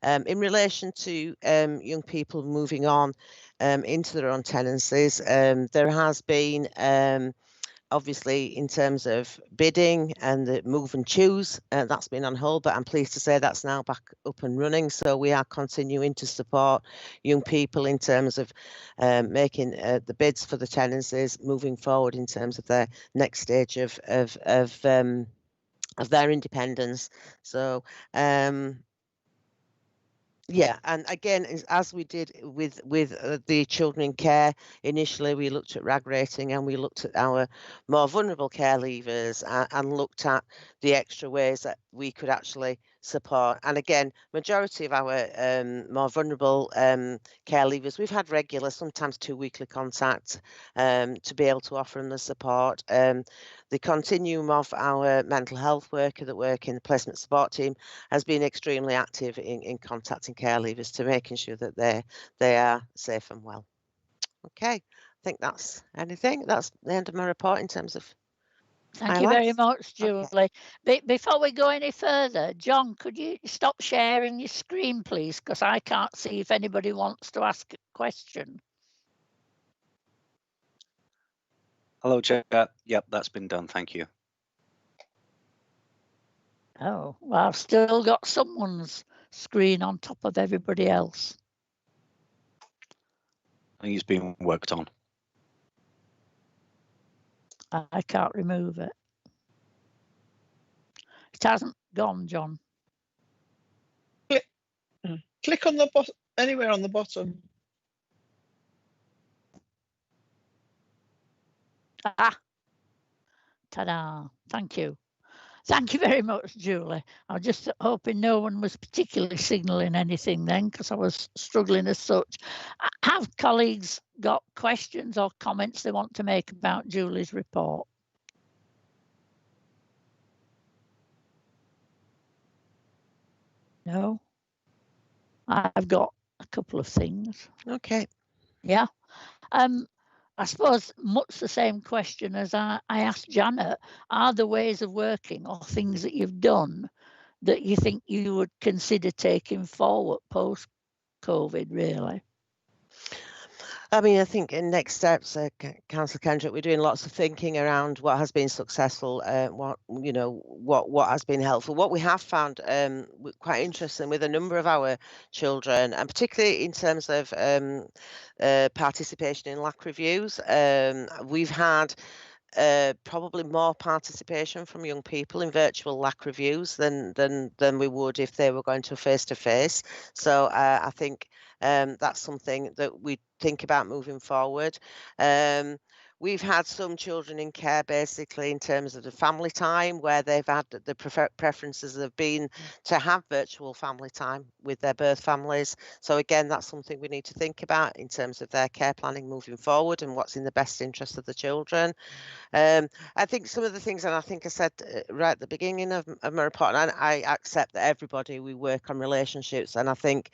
In relation to young people moving on into their own tenancies, there has been obviously, in terms of bidding and the move and choose, that's been on hold, but I'm pleased to say that's now back up and running. So we are continuing to support young people in terms of making the bids for the tenancies, moving forward in terms of their next stage of their independence. So yeah, and again, as we did with the children in care, initially we looked at RAG rating and we looked at our more vulnerable care leavers and looked at the extra ways that we could actually support. And again, majority of our more vulnerable care leavers, we've had regular, sometimes 2 weekly contact to be able to offer them the support. The continuum of our mental health worker that work in the placement support team has been extremely active in contacting care leavers to making sure that they are safe and well. Okay, I think that's anything. That's the end of my report in terms of Thank you very much, Julie. Okay. Before we go any further, John, could you stop sharing your screen, please? Because I can't see if anybody wants to ask a question. Hello, Chair. Yep, that's been done. Thank you. Oh, well, I've still got someone's screen on top of everybody else. I think it's being worked on. I can't remove it. It hasn't gone, John. Click on the bottom, anywhere on the bottom. Ah, ta-da, thank you. Thank you very much, Julie. I was just hoping no one was particularly signalling anything then, because I was struggling as such. Have colleagues got questions or comments they want to make about Julie's report? No? I've got a couple of things. Okay. Yeah. I suppose much the same question as I asked Janet. Are there ways of working or things that you've done that you think you would consider taking forward post-COVID, really? I mean, I think in next steps, Councillor Kendrick, we're doing lots of thinking around what has been successful, what has been helpful. What we have found quite interesting with a number of our children, and particularly in terms of participation in LAC reviews, we've had probably more participation from young people in virtual LAC reviews than we would if they were going to face-to-face. So I think that's something that we think about moving forward. We've had some children in care basically in terms of the family time where they've had the preferences have been to have virtual family time with their birth families. So again, that's something we need to think about in terms of their care planning moving forward and what's in the best interest of the children. I think some of the things, and I think I said right at the beginning of my report, and I accept that everybody, we work on relationships, and I think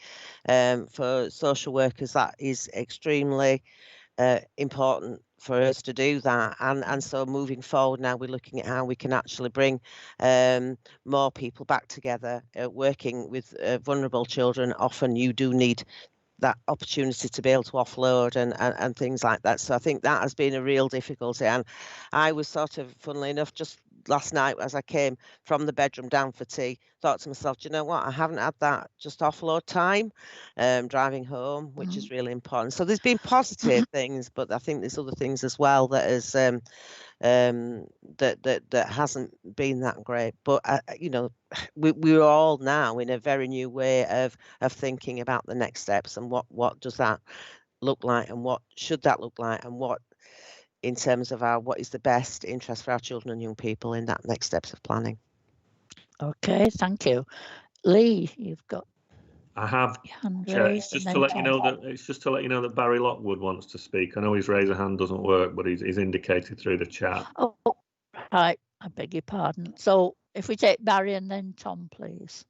for social workers that is extremely important for us to do that, and so moving forward now we're looking at how we can actually bring more people back together. Working with vulnerable children, often you do need that opportunity to be able to offload and things like that. So I think that has been a real difficulty. And I was sort of, funnily enough, just last night as I came from the bedroom down for tea, thought to myself, do you know what, I haven't had that just offload time driving home, which is really important. So there's been positive things, but I think there's other things as well that is that hasn't been that great. But you know, we're all now in a very new way of thinking about the next steps and what does that look like, and what should that look like, and what in terms of what is the best interest for our children and young people in that next steps of planning. Okay, thank you. Lee, you've got. I have. Chair, it's just to let you know that Barry Lockwood wants to speak. I know his raise a hand doesn't work, but he's indicated through the chat. Oh, right. I beg your pardon. So if we take Barry and then Tom, please.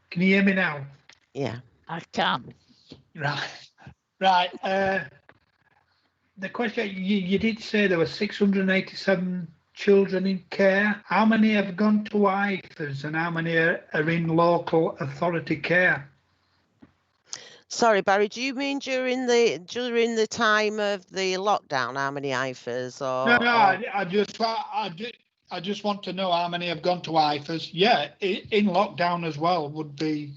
Can you hear me now? Yeah, I can. Right. The question, you did say there were 687 children in care. How many have gone to IFAs and how many are in local authority care? Sorry, Barry, do you mean during the time of the lockdown, how many IFAs? Or, I just want to know how many have gone to IFAs. Yeah, in lockdown as well would be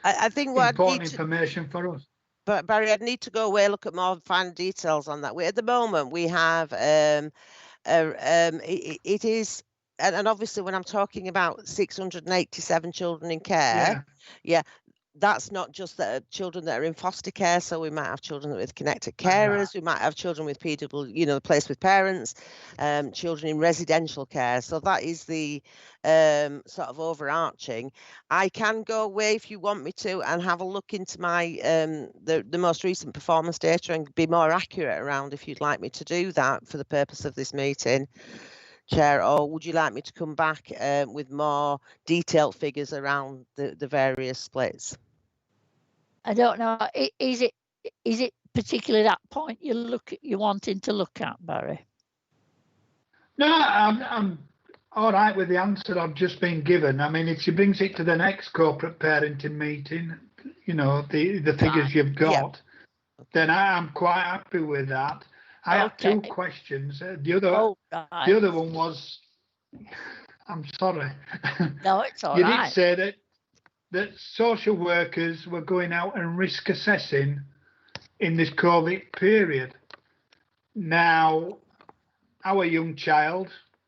I think what important information for us. But Barry, I'd need to go away, look at more fine details on that. At the moment, we have it is, and obviously when I'm talking about 687 children in care, yeah, that's not just the children that are in foster care. So we might have children with connected carers, we might have children with PW, you know, the place with parents, children in residential care. So that is the sort of overarching. I can go away if you want me to and have a look into my the most recent performance data and be more accurate around if you'd like me to do that for the purpose of this meeting, Chair, or would you like me to come back with more detailed figures around the various splits? I don't know. Is it particularly that point you're wanting to look at, Barry? No, I'm all right with the answer I've just been given. I mean, if she brings it to the next corporate parenting meeting, you know, the figures you've got, then I'm quite happy with that. I have two questions. The other one was, I'm sorry. No, it's all you right. did say that social workers were going out and risk assessing in this COVID period. Now, our young child,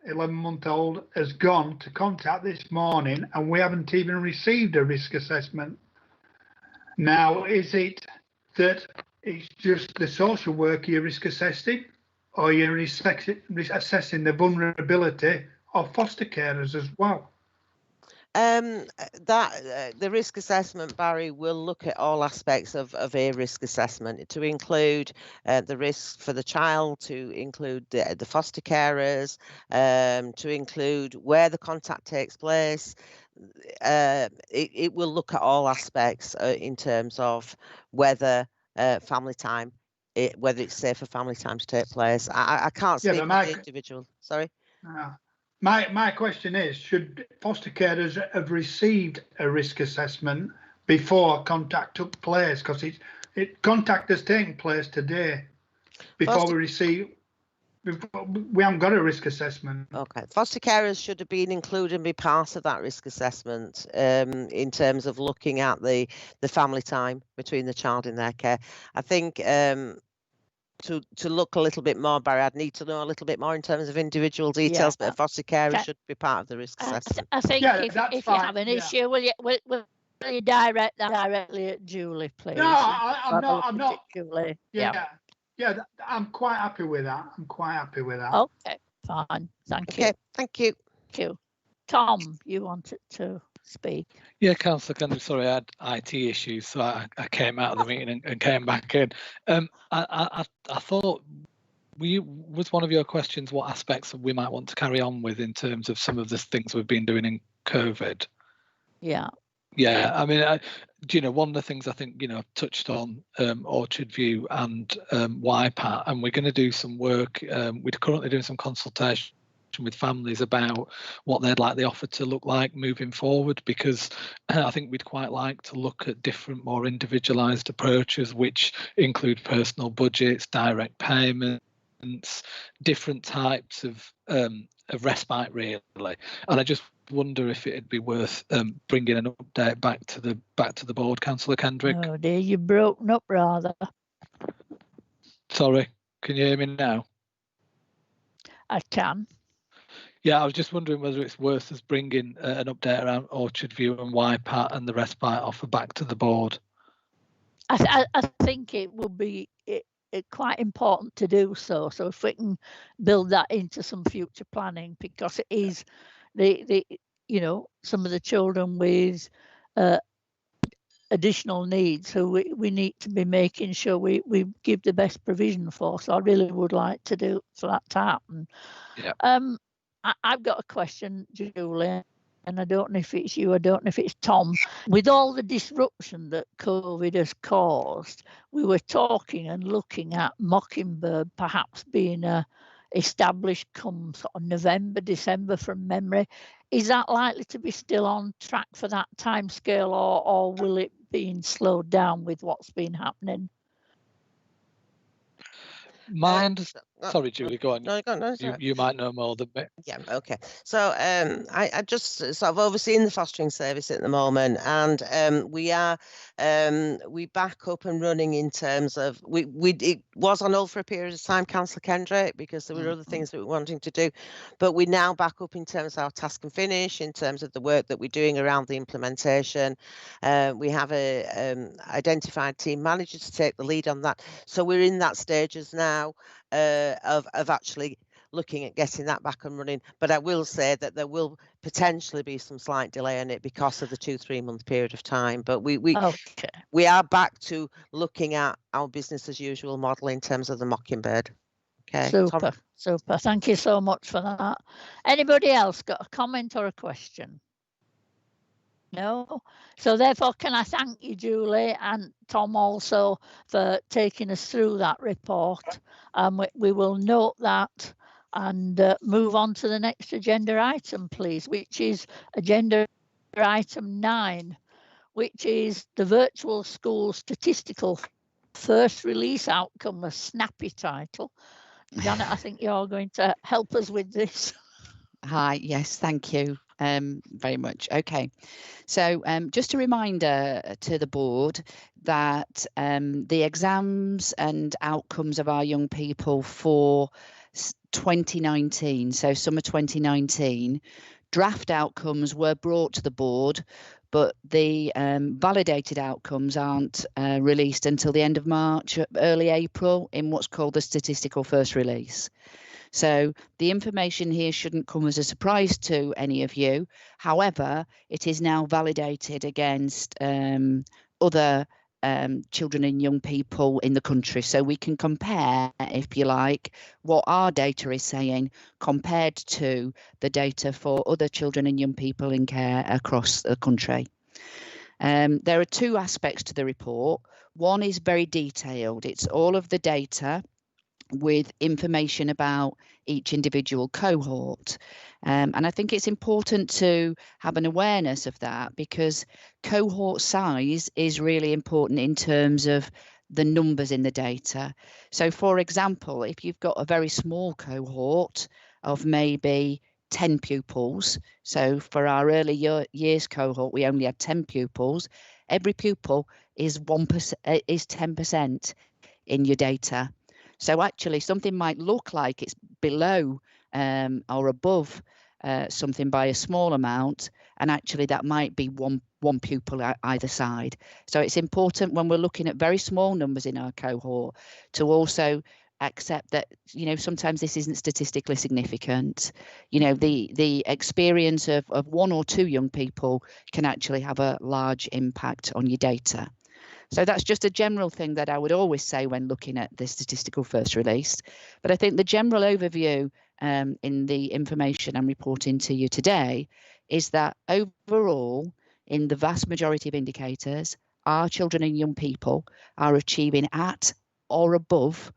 11-month-old, has gone to contact this morning and we haven't even received a risk assessment. Now, is it that it's just the social worker you're risk assessing, or you're assessing the vulnerability of foster carers as well? The risk assessment, Barry, will look at all aspects of a risk assessment, to include the risk for the child, to include the foster carers, to include where the contact takes place. It will look at all aspects in terms of whether family time, whether it's safe for family time to take place. I can't speak for the individual. Sorry. My question is, should foster carers have received a risk assessment before contact took place? Because contact has taken place today. Before we haven't got a risk assessment. Okay, foster carers should have been included and be part of that risk assessment in terms of looking at the family time between the child in their care. I think to look a little bit more, Barry, I'd need to know a little bit more in terms of individual details, but a foster carer should be part of the risk assessment. I think if you have an issue, will you direct that directly at Julie, please? No, I'm not. Julie. Yeah, I'm quite happy with that. Okay, fine. Thank you. Okay, thank you. Thank you. Tom, you wanted to speak? Yeah, Councillor Kennedy, sorry, I had IT issues, so I came out of the meeting and came back in. I thought, was one of your questions what aspects we might want to carry on with in terms of some of the things we've been doing in COVID? Yeah. Yeah, I mean, one of the things I think, I've touched on Orchard View and YPAT, and we're going to do some work. We're currently doing some consultation with families about what they'd like the offer to look like moving forward, because I think we'd quite like to look at different, more individualised approaches, which include personal budgets, direct payments, different types of respite, really. And I just wonder if it'd be worth bringing an update back to the board, Councillor Kendrick. Oh dear, you've broken up rather. Sorry, can you hear me now? I can. Yeah, I was just wondering whether it's worth us bringing an update around Orchard View and YPAT and the respite offer back to the board. I think it would be quite important to do so. So if we can build that into some future planning, because it is the some of the children with additional needs who we need to be making sure we give the best provision for. So I really would like to do for that to happen. Yeah. I've got a question, Julie, and I don't know if it's you, I don't know if it's Tom. With all the disruption that COVID has caused, we were talking and looking at Mockingbird perhaps being established come sort of November, December from memory. Is that likely to be still on track for that time scale, or will it be slowed down with what's been happening? Sorry, Julie, go on. No, go on. No, you might know more than me. Yeah, okay. So I just sort of overseeing the fostering service at the moment, and we back up and running in terms of it was on hold for a period of time, Councillor Kendrick, because there were other things that we were wanting to do, but we now back up in terms of our task and finish, in terms of the work that we're doing around the implementation. We have a identified team manager to take the lead on that. So we're in that stages now of actually looking at getting that back and running. But I will say that there will potentially be some slight delay in it because of the 2-3 month period of time. But we are back to looking at our business as usual model in terms of the Mockingbird. Okay. Super, super. Thank you so much for that. Anybody else got a comment or a question? No. So therefore, can I thank you, Julie, and Tom also for taking us through that report. We will note that and move on to the next agenda item, please, which is agenda item 9, which is the virtual school statistical first release outcome, a snappy title. Janet, I think you're going to help us with this. Hi, yes, thank you very much. Okay, so just a reminder to the board that the exams and outcomes of our young people for 2019, so summer 2019, draft outcomes were brought to the board, but the validated outcomes aren't released until the end of March, early April, in what's called the statistical first release. So the information here shouldn't come as a surprise to any of you. However, it is now validated against other children and young people in the country. So we can compare, if you like, what our data is saying compared to the data for other children and young people in care across the country. There are two aspects to the report. One is very detailed. It's all of the data with information about each individual cohort. And I think it's important to have an awareness of that, because cohort size is really important in terms of the numbers in the data. So, for example, if you've got a very small cohort of maybe 10 pupils, so for our early years cohort, we only had 10 pupils, every pupil is 1%, is 10% in your data. So actually something might look like it's below or above something by a small amount, and actually that might be one pupil either side. So it's important when we're looking at very small numbers in our cohort to also accept that, you know, sometimes this isn't statistically significant. You know, the experience of 1 or 2 young people can actually have a large impact on your data. So that's just a general thing that I would always say when looking at the statistical first release. But I think the general overview in the information I'm reporting to you today is that overall, in the vast majority of indicators, our children and young people are achieving at or above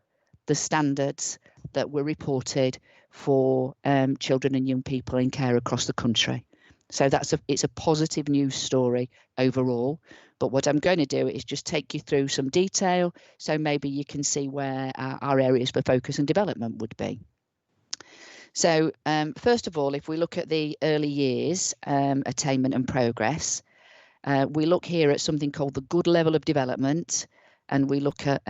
the standards that were reported for children and young people in care across the country. So it's a positive news story overall. But what I'm going to do is just take you through some detail, so maybe you can see where our areas for focus and development would be. So first of all, if we look at the early years attainment and progress, we look here at something called the good level of development, and we look at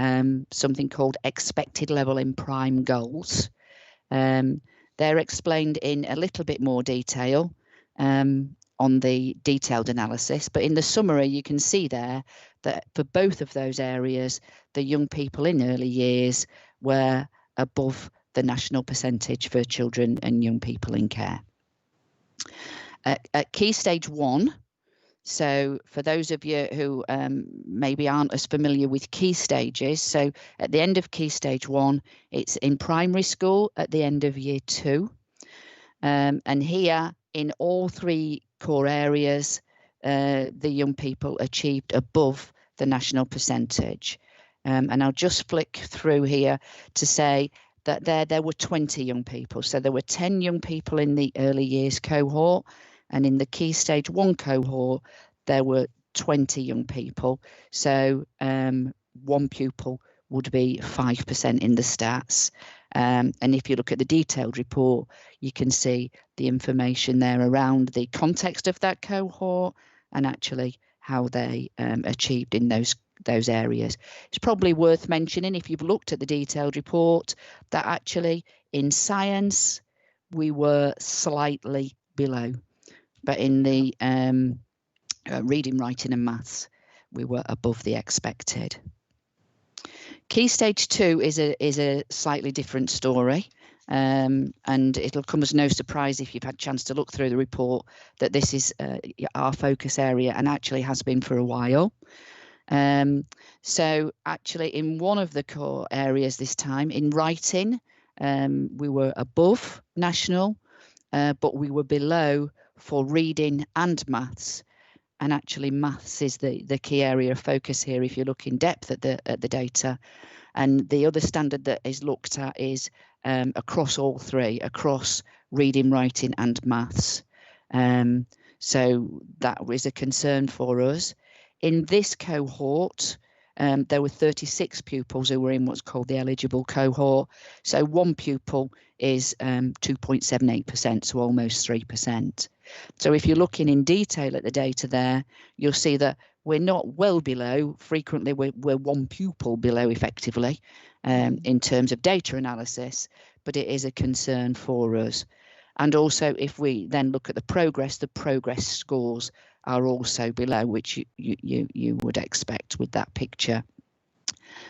something called expected level in prime goals. They're explained in a little bit more detail on the detailed analysis, but in the summary you can see there that for both of those areas, the young people in early years were above the national percentage for children and young people in care. At Key Stage 1, so for those of you who maybe aren't as familiar with key stages, so at the end of Key Stage 1, it's in primary school at the end of year 2. And here in all 3 core areas, the young people achieved above the national percentage. And I'll just flick through here to say that there were 20 young people. So there were 10 young people in the early years cohort, and in the Key Stage 1 cohort, there were 20 young people. So 1 pupil would be 5% in the stats. And if you look at the detailed report, you can see the information there around the context of that cohort and actually how they achieved in those areas. It's probably worth mentioning, if you've looked at the detailed report, that actually in science we were slightly below, but in the reading, writing and maths we were above the expected. Key Stage 2 is a slightly different story, and it'll come as no surprise if you've had a chance to look through the report that this is our focus area and actually has been for a while. So actually in one of the core areas this time, in writing, we were above national, but we were below for reading and maths. And actually maths is the key area of focus here if you look in depth at the data. And the other standard that is looked at is across all 3, across reading, writing and maths. So that was a concern for us. In this cohort, there were 36 pupils who were in what's called the eligible cohort. So 1 pupil is 2.78%, so almost 3%. So if you're looking in detail at the data there, you'll see that we're not well below. Frequently, we're 1 pupil below effectively in terms of data analysis, but it is a concern for us. And also, if we then look at the progress scores are also below, which you would expect with that picture.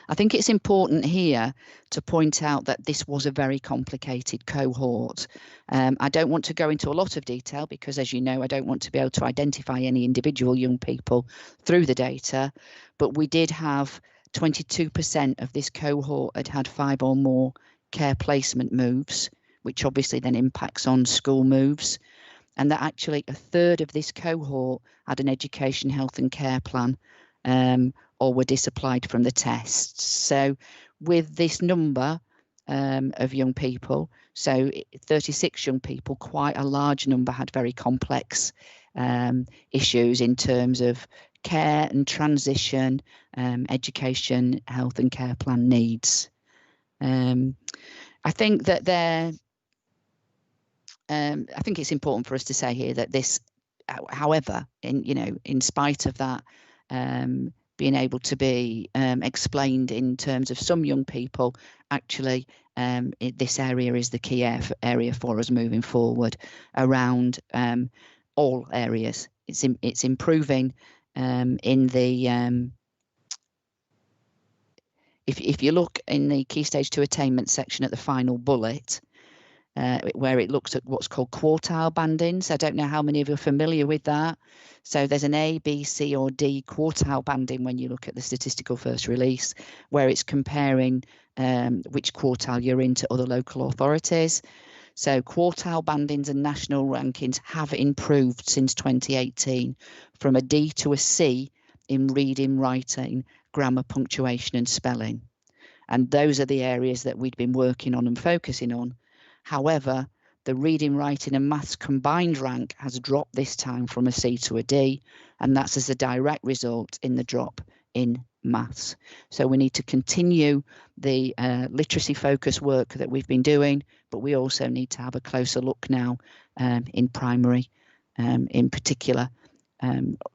I think it's important here to point out that this was a very complicated cohort. I don't want to go into a lot of detail because, as you know, I don't want to be able to identify any individual young people through the data, but we did have 22% of this cohort had 5 or more care placement moves, which obviously then impacts on school moves, and that actually 1/3 of this cohort had an education, health and care plan or were disapplied from the tests. So with this number of young people, so 36 young people, quite a large number had very complex issues in terms of care and transition, education, health and care plan needs. I think that I think it's important for us to say here that this, however, in spite of that being able to be explained in terms of some young people, actually this area is the key area for us moving forward around all areas. It's improving in the if you look in the Key Stage 2 attainment section at the final bullet, where it looks at what's called quartile bandings. I don't know how many of you are familiar with that. So there's an A, B, C or D quartile banding when you look at the statistical first release, where it's comparing which quartile you're in to other local authorities. So quartile bandings and national rankings have improved since 2018 from a D to a C in reading, writing, grammar, punctuation and spelling. And those are the areas that we'd been working on and focusing on. However, the reading, writing and maths combined rank has dropped this time from a C to a D, and that's as a direct result in the drop in maths. So we need to continue the literacy focus work that we've been doing, but we also need to have a closer look now in primary, in particular,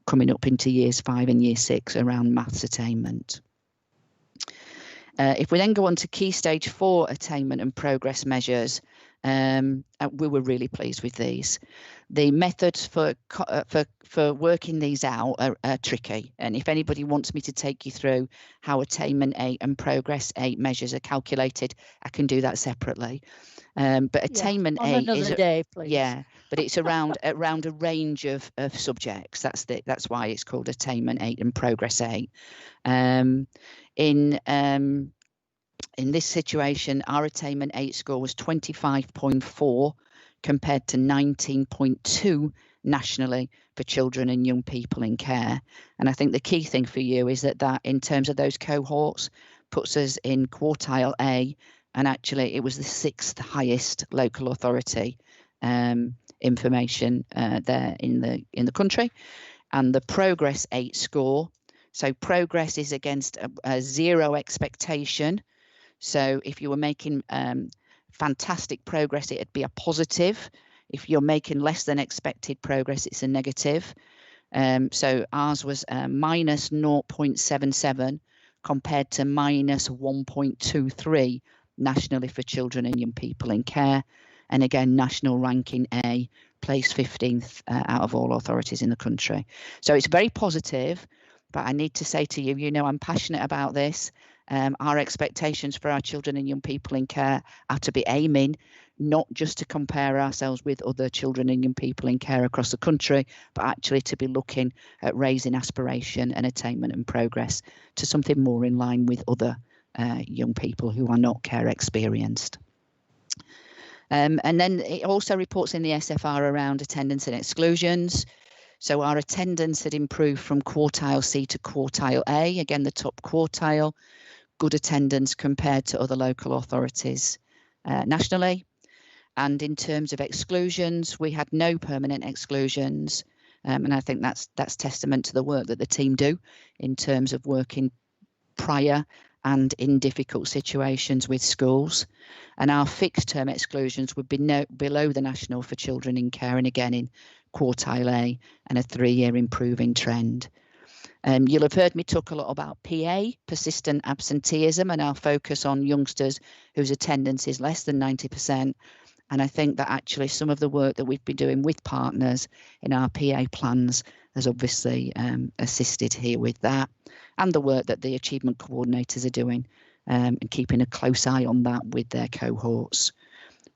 coming up into years 5 and year 6 around maths attainment. If we then go on to Key Stage 4 attainment and progress measures, we were really pleased with these. The methods for working these out are tricky, and if anybody wants me to take you through how attainment 8 and progress 8 measures are calculated, I can do that separately. But attainment 8 is day, please. Yeah, but it's around a range of subjects. That's why it's called attainment 8 and progress 8. In this situation, our attainment 8 score was 25.4 compared to 19.2 nationally for children and young people in care. And I think the key thing for you is that in terms of those cohorts puts us in quartile A, and actually it was the 6th highest local authority information there in the country. And the progress 8 score, so progress is against a 0 expectation. So if you were making fantastic progress, it'd be a positive. If you're making less than expected progress, it's a negative. So ours was minus 0.77 compared to minus 1.23 nationally for children and young people in care. And again, national ranking A, placed 15th out of all authorities in the country. So it's very positive, but I need to say to you, you know, I'm passionate about this. Our expectations for our children and young people in care are to be aiming not just to compare ourselves with other children and young people in care across the country, but actually to be looking at raising aspiration and attainment and progress to something more in line with other young people who are not care experienced. And then it also reports in the SFR around attendance and exclusions. So our attendance had improved from quartile C to quartile A, again, the top quartile. Good attendance compared to other local authorities nationally. And in terms of exclusions, we had no permanent exclusions. And I think that's testament to the work that the team do in terms of working prior and in difficult situations with schools. And our fixed term exclusions would be below the national for children in care, and again in quartile A, and a 3-year improving trend. You'll have heard me talk a lot about PA, persistent absenteeism, and our focus on youngsters whose attendance is less than 90%. And I think that actually some of the work that we've been doing with partners in our PA plans has obviously assisted here with that, and the work that the achievement coordinators are doing and keeping a close eye on that with their cohorts.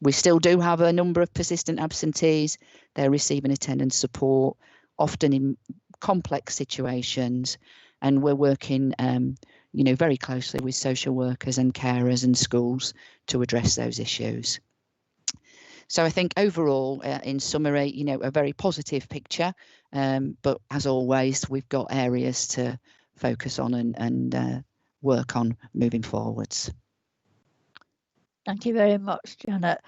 We still do have a number of persistent absentees. They're receiving attendance support, often in complex situations, and we're working very closely with social workers and carers and schools to address those issues. So I think overall, in summary, a very positive picture, but as always, we've got areas to focus on and work on moving forwards. Thank you very much, Janet.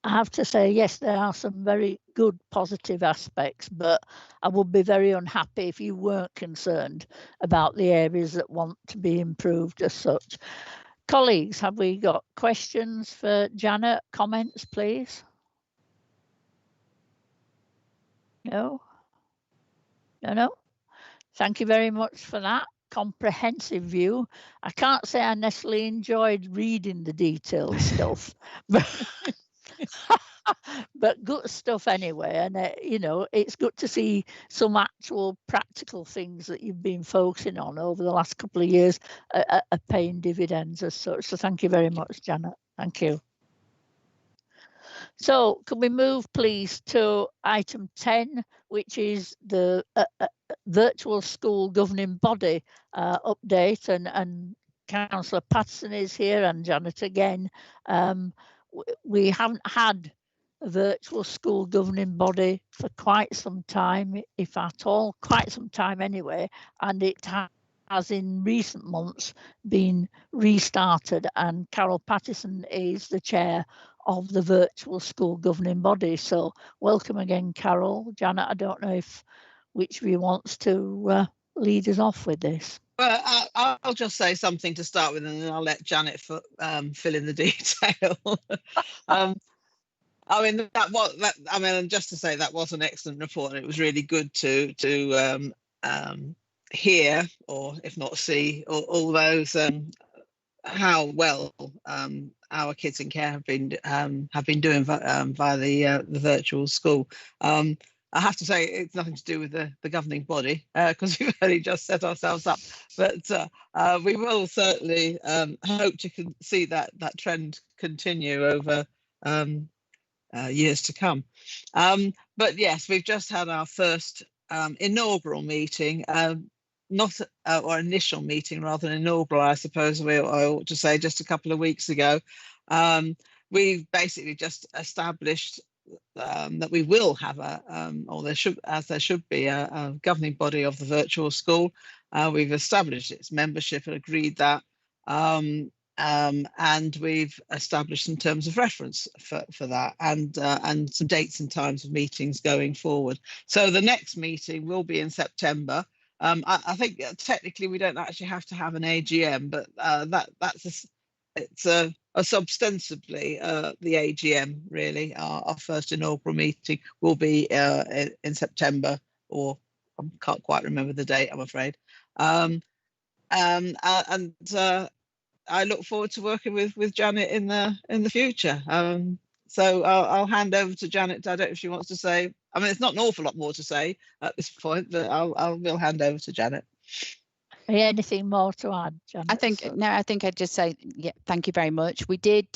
I have to say, yes, there are some very good positive aspects, but I would be very unhappy if you weren't concerned about the areas that want to be improved as such. Colleagues, have we got questions for Janet? Comments, please? No? No? Thank you very much for that comprehensive view. I can't say I necessarily enjoyed reading the detailed stuff, but good stuff anyway. And it's good to see some actual practical things that you've been focusing on over the last couple of years are paying dividends as such. So thank you very much, Janet. Thank you. So can we move please to item 10, which is the virtual school governing body update, and Councillor Patterson is here and Janet again. We haven't had a virtual school governing body for quite some time, if at all, quite some time anyway, and it has in recent months been restarted, and Carol Pattison is the chair of the virtual school governing body. So welcome again, Carol. Janet, I don't know which of you wants to lead us off with this. Well, I'll just say something to start with, and then I'll let Janet fill in the detail. I mean, just to say that was an excellent report, and it was really good to hear, or if not see, all those how well our kids in care have been doing via the virtual school. I have to say it's nothing to do with the governing body, because we've only just set ourselves up, but we will certainly hope to see that trend continue over years to come. But yes, we've just had our first inaugural meeting, or initial meeting rather than inaugural, I suppose I ought to say, just a couple of weeks ago. We've basically just established that we will have there should be a governing body of the virtual school. We've established its membership and agreed that, and we've established some terms of reference for that, and some dates and times of meetings going forward. So the next meeting will be in September. I think technically we don't actually have to have an AGM, but it's substantively the AGM, really. Our first inaugural meeting will be in September, or I can't quite remember the date, I'm afraid. And I look forward to working with Janet in the future. So I'll hand over to Janet. I don't know if she wants to say. I mean, it's not an awful lot more to say at this point, but we'll hand over to Janet. Anything more to add, Janet? I think I'd just say, yeah, thank you very much. We did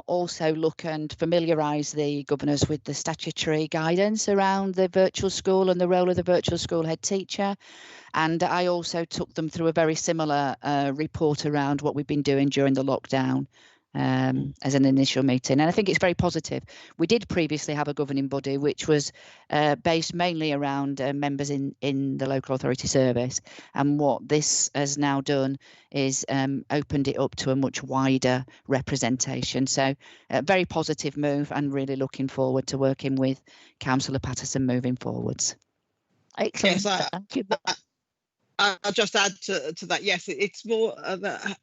also look and familiarise the governors with the statutory guidance around the virtual school and the role of the virtual school head teacher. And I also took them through a very similar report around what we've been doing during the lockdown as an initial meeting. And I think it's very positive. We did previously have a governing body which was based mainly around members in the local authority service. And what this has now done is opened it up to a much wider representation. So a very positive move, and really looking forward to working with Councillor Pattison moving forwards. Excellent. Yes, thank you. I'll just add to that. Yes, it's more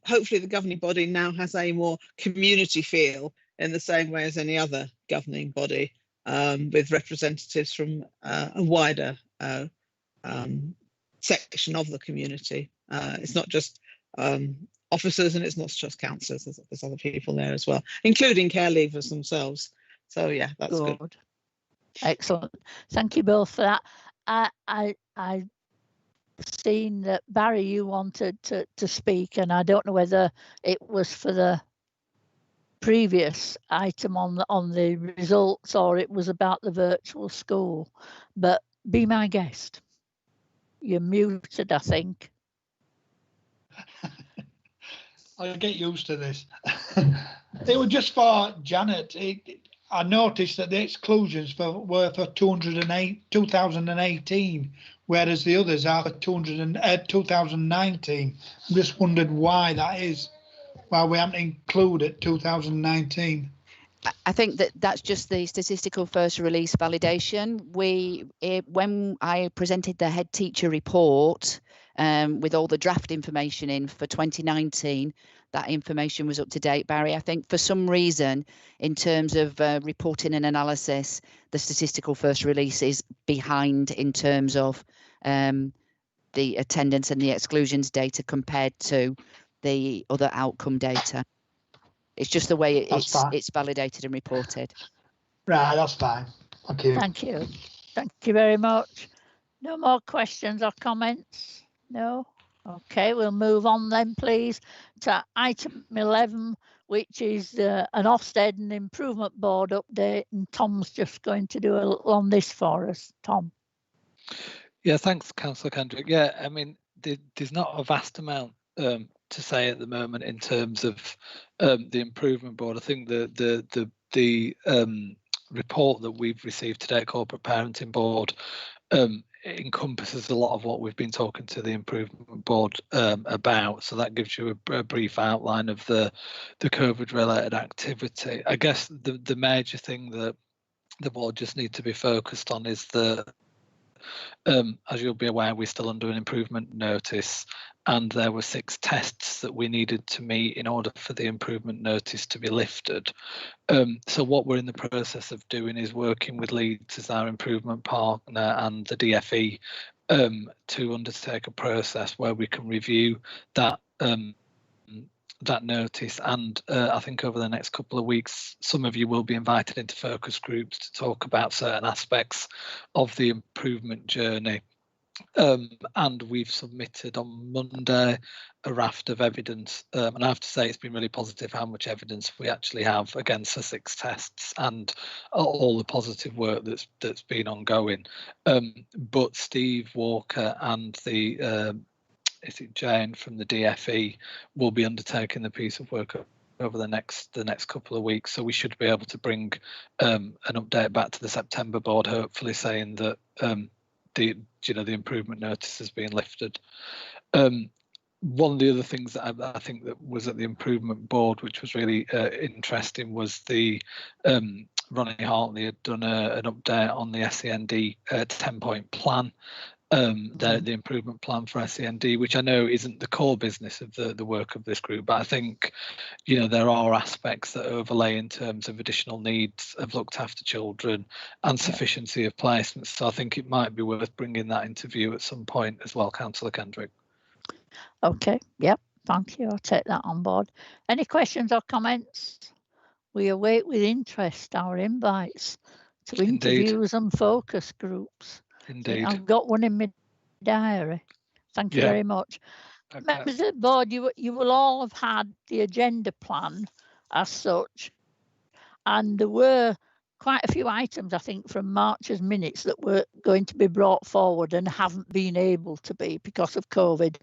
hopefully the governing body now has a more community feel, in the same way as any other governing body, with representatives from a wider section of the community. It's not just officers, and it's not just councillors. There's other people there as well, including care leavers themselves. So yeah, that's good. Excellent. Thank you both for that. I seen that Barry, you wanted to speak, and I don't know whether it was for the previous item on the results, or it was about the virtual school, but be my guest. You're muted, I think. I'll get used to this. It was just for Janet. I noticed that the exclusions were for 2018, whereas the others are for 2019. I just wondered why that is, why we haven't included 2019. I think that's just the statistical first release validation. When I presented the head teacher report with all the draft information in for 2019, that information was up to date, Barry. I think for some reason, in terms of reporting and analysis, the statistical first release is behind in terms of the attendance and the exclusions data compared to the other outcome data. It's just the way it's validated and reported. Right, that's fine. Thank you. Thank you. Thank you very much. No more questions or comments? No? Okay, we'll move on then, please, to item 11, which is an Ofsted and Improvement Board update. And Tom's just going to do a little on this for us. Tom. Yeah, thanks, Councillor Kendrick. Yeah, I mean, there's not a vast amount to say at the moment in terms of the Improvement Board. I think the report that we've received today, Corporate Parenting Board, encompasses a lot of what we've been talking to the Improvement Board about. So that gives you a brief outline of the COVID-related activity. I guess the major thing that the board just need to be focused on is that, as you'll be aware, we're still under an improvement notice, and there were 6 tests that we needed to meet in order for the improvement notice to be lifted. So what we're in the process of doing is working with Leeds as our improvement partner and the DFE to undertake a process where we can review that that notice, and I think over the next couple of weeks some of you will be invited into focus groups to talk about certain aspects of the improvement journey. And we've submitted on Monday a raft of evidence, and I have to say it's been really positive how much evidence we actually have against the 6 tests and all the positive work that's been ongoing. But Steve Walker and the Jane from the DFE will be undertaking the piece of work over the next couple of weeks, so we should be able to bring an update back to the September board, hopefully saying that the improvement notice has been lifted. One of the other things that I think that was at the improvement board, which was really interesting, was the Ronnie Hartley had done an update on the SEND 10-point plan. The improvement plan for SEND, which I know isn't the core business of the work of this group, but I think there are aspects that overlay in terms of additional needs of looked after children and sufficiency of placements. So I think it might be worth bringing that into view at some point as well, Councillor Kendrick. Okay, yep, thank you. I'll take that on board. Any questions or comments? We await with interest our invites to interviews and focus groups. Indeed. I've got one in my diary. Thank you very much. Okay. Members of the board, you will all have had the agenda plan as such, and there were quite a few items, I think, from March's minutes that were going to be brought forward and haven't been able to be because of COVID.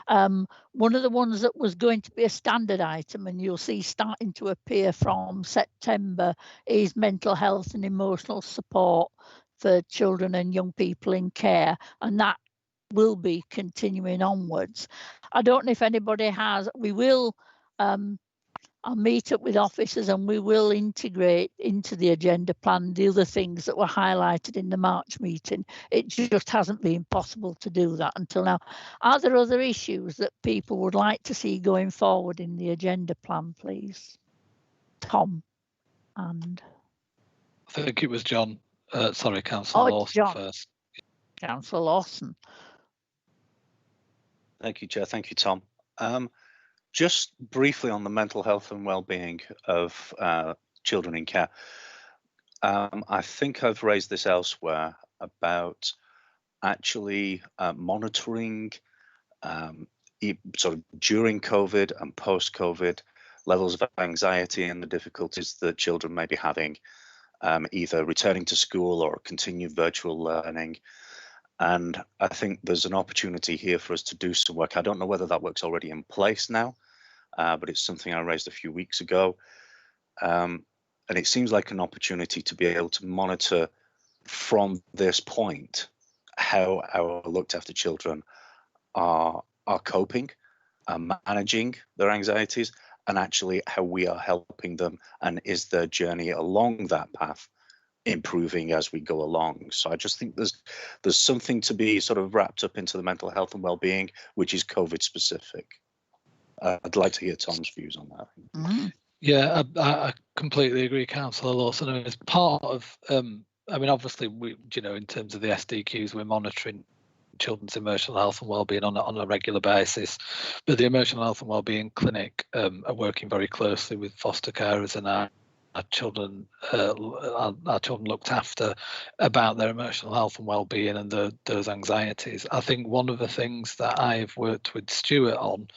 One of the ones that was going to be a standard item, and you'll see starting to appear from September, is mental health and emotional support for children and young people in care, and that will be continuing onwards. I don't know if anybody has, we will, I'll meet up with officers and we will integrate into the agenda plan the other things that were highlighted in the March meeting. It just hasn't been possible to do that until now. Are there other issues that people would like to see going forward in the agenda plan, please? Tom and... I think it was John. Sorry, Councillor Lawson first. Councillor Lawson. Thank you, Chair. Thank you, Tom. Just briefly on the mental health and well-being of children in care. I think I've raised this elsewhere about actually monitoring sort of during COVID and post-COVID levels of anxiety and the difficulties that children may be having, either returning to school or continued virtual learning. And I think there's an opportunity here for us to do some work. I don't know whether that work's already in place now, but it's something I raised a few weeks ago. And it seems like an opportunity to be able to monitor from this point how our looked after children are coping, managing their anxieties, and actually how we are helping them, and is their journey along that path improving as we go along. So I just think there's something to be sort of wrapped up into the mental health and well-being, which is COVID specific. I'd like to hear Tom's views on that. Mm. Yeah, I completely agree, Councillor Lawson. As part of, I mean, obviously, we, in terms of the SDQs, we're monitoring children's emotional health and well-being on a regular basis, but the emotional health and well-being clinic are working very closely with foster carers and our children looked after about their emotional health and well-being and those anxieties. I think one of the things that I've worked with Stuart on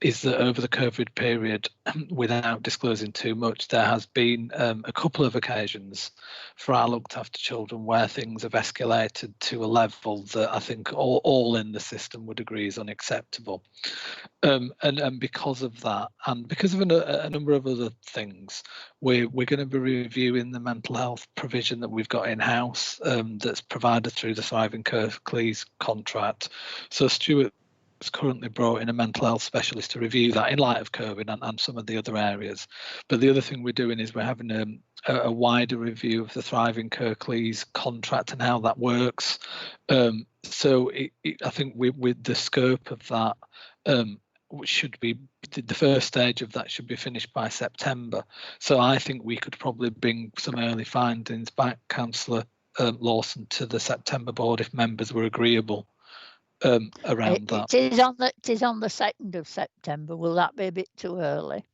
is that over the COVID period, without disclosing too much, there has been a couple of occasions for our looked after children where things have escalated to a level that I think all in the system would agree is unacceptable. And because of that, and because of a number of other things, we're going to be reviewing the mental health provision that we've got in-house that's provided through the Thriving Kirklees contract. So Stuart has currently brought in a mental health specialist to review that in light of COVID and some of the other areas. But the other thing we're doing is we're having a wider review of the Thriving Kirklees contract and how that works. So I think with the scope of that, which should be the first stage of that should be finished by September. So I think we could probably bring some early findings back, Councillor Lawson, to the September board if members were agreeable around that. It is on the 2nd of September. Will that be a bit too early?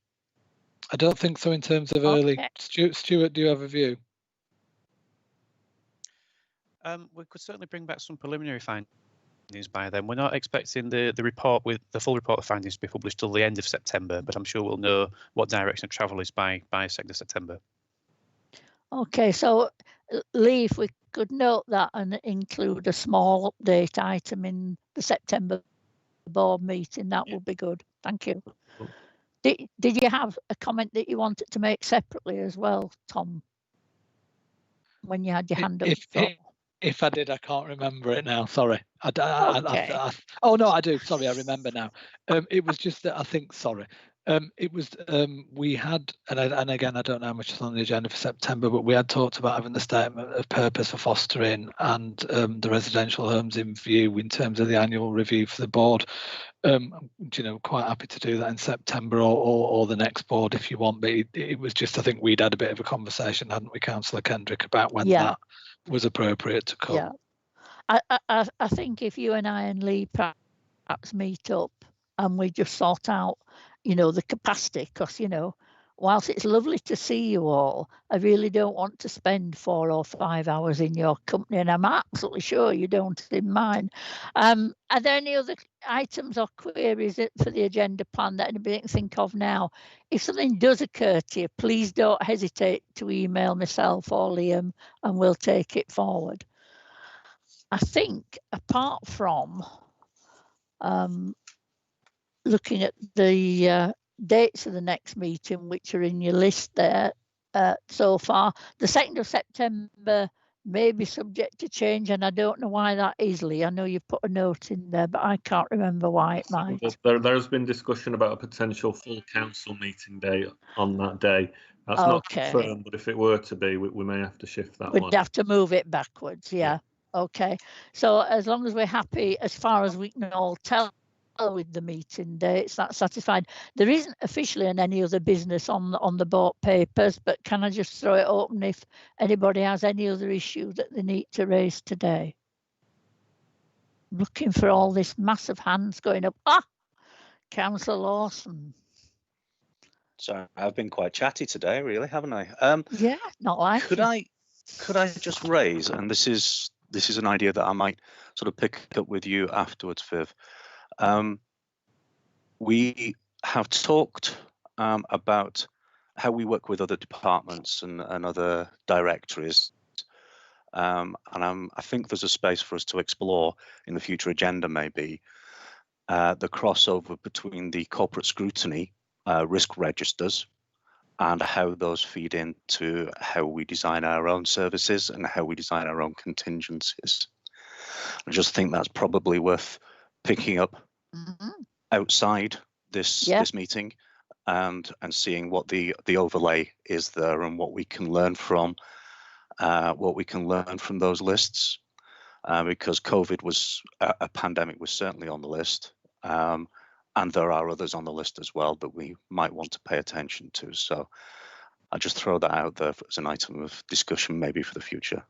I don't think so in terms of early. Stuart, do you have a view? We could certainly bring back some preliminary findings by then. We're not expecting the report with the full report of findings to be published till the end of September, but I'm sure we'll know what direction of travel is by 2nd of September. Okay, so Lee, if we could note that and include a small update item in the September board meeting, that would be good. Thank you. Did you have a comment that you wanted to make separately as well, Tom, when you had your hand up? If I did, I can't remember it now. Sorry. Oh no, I do. Sorry, I remember now. It was just that I think. Sorry. It was we had, and again, I don't know how much is on the agenda for September, but we had talked about having the statement of purpose for fostering and the residential homes in view in terms of the annual review for the board. Quite happy to do that in September or the next board if you want. But it was just, I think we'd had a bit of a conversation, hadn't we, Councillor Kendrick, about when that was appropriate to come. Yeah, I think if you and I and Lee perhaps meet up and we just sort out, the capacity, because, whilst it's lovely to see you all, I really don't want to spend 4 or 5 hours in your company, and I'm absolutely sure you don't in mine. Are there any other items or queries for the agenda plan that anybody can think of now? If something does occur to you, please don't hesitate to email myself or Liam and we'll take it forward. I think apart from looking at the dates of the next meeting, which are in your list there so far, the 2nd of September may be subject to change, and I don't know why that is, Lee. I know you've put a note in there, but I can't remember why it might. There's been discussion about a potential full council meeting day on that day. That's not confirmed, but if it were to be, we may have to shift that one. We'd have to move it backwards, yeah. Okay, so as long as we're happy as far as we can all tell with the meeting dates, that's satisfied. There isn't officially any other business on the board papers, but can I just throw it open if anybody has any other issue that they need to raise today? Looking for all this massive hands going up. Councillor Lawson. So I've been quite chatty today, really, haven't I? Yeah, not like could I just raise, and this is an idea that I might sort of pick up with you afterwards, Viv. We have talked about how we work with other departments and other directories, and I think there's a space for us to explore in the future agenda, maybe the crossover between the corporate scrutiny risk registers and how those feed into how we design our own services and how we design our own contingencies. I just think that's probably worth picking up outside this meeting and seeing what the overlay is there and what we can learn from those lists, because COVID was a pandemic was certainly on the list, and there are others on the list as well that we might want to pay attention to. So I'll just throw that out there as an item of discussion maybe for the future.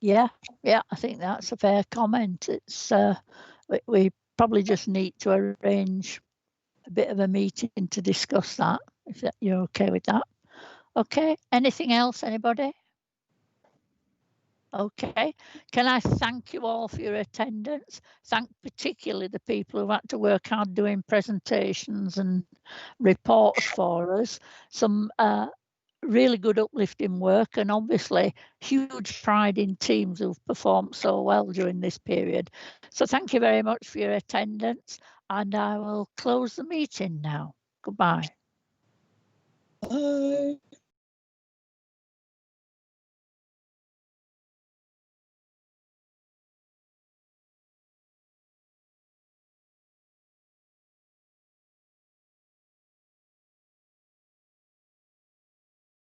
Yeah, I think that's a fair comment. It's we probably just need to arrange a bit of a meeting to discuss that, if you're okay with that. Okay, anything else, anybody? Okay, can I thank you all for your attendance? Thank particularly the people who had to work hard doing presentations and reports for us. Some really good uplifting work, and obviously huge pride in teams who've performed so well during this period. So thank you very much for your attendance, and I will close the meeting now. Goodbye. Bye.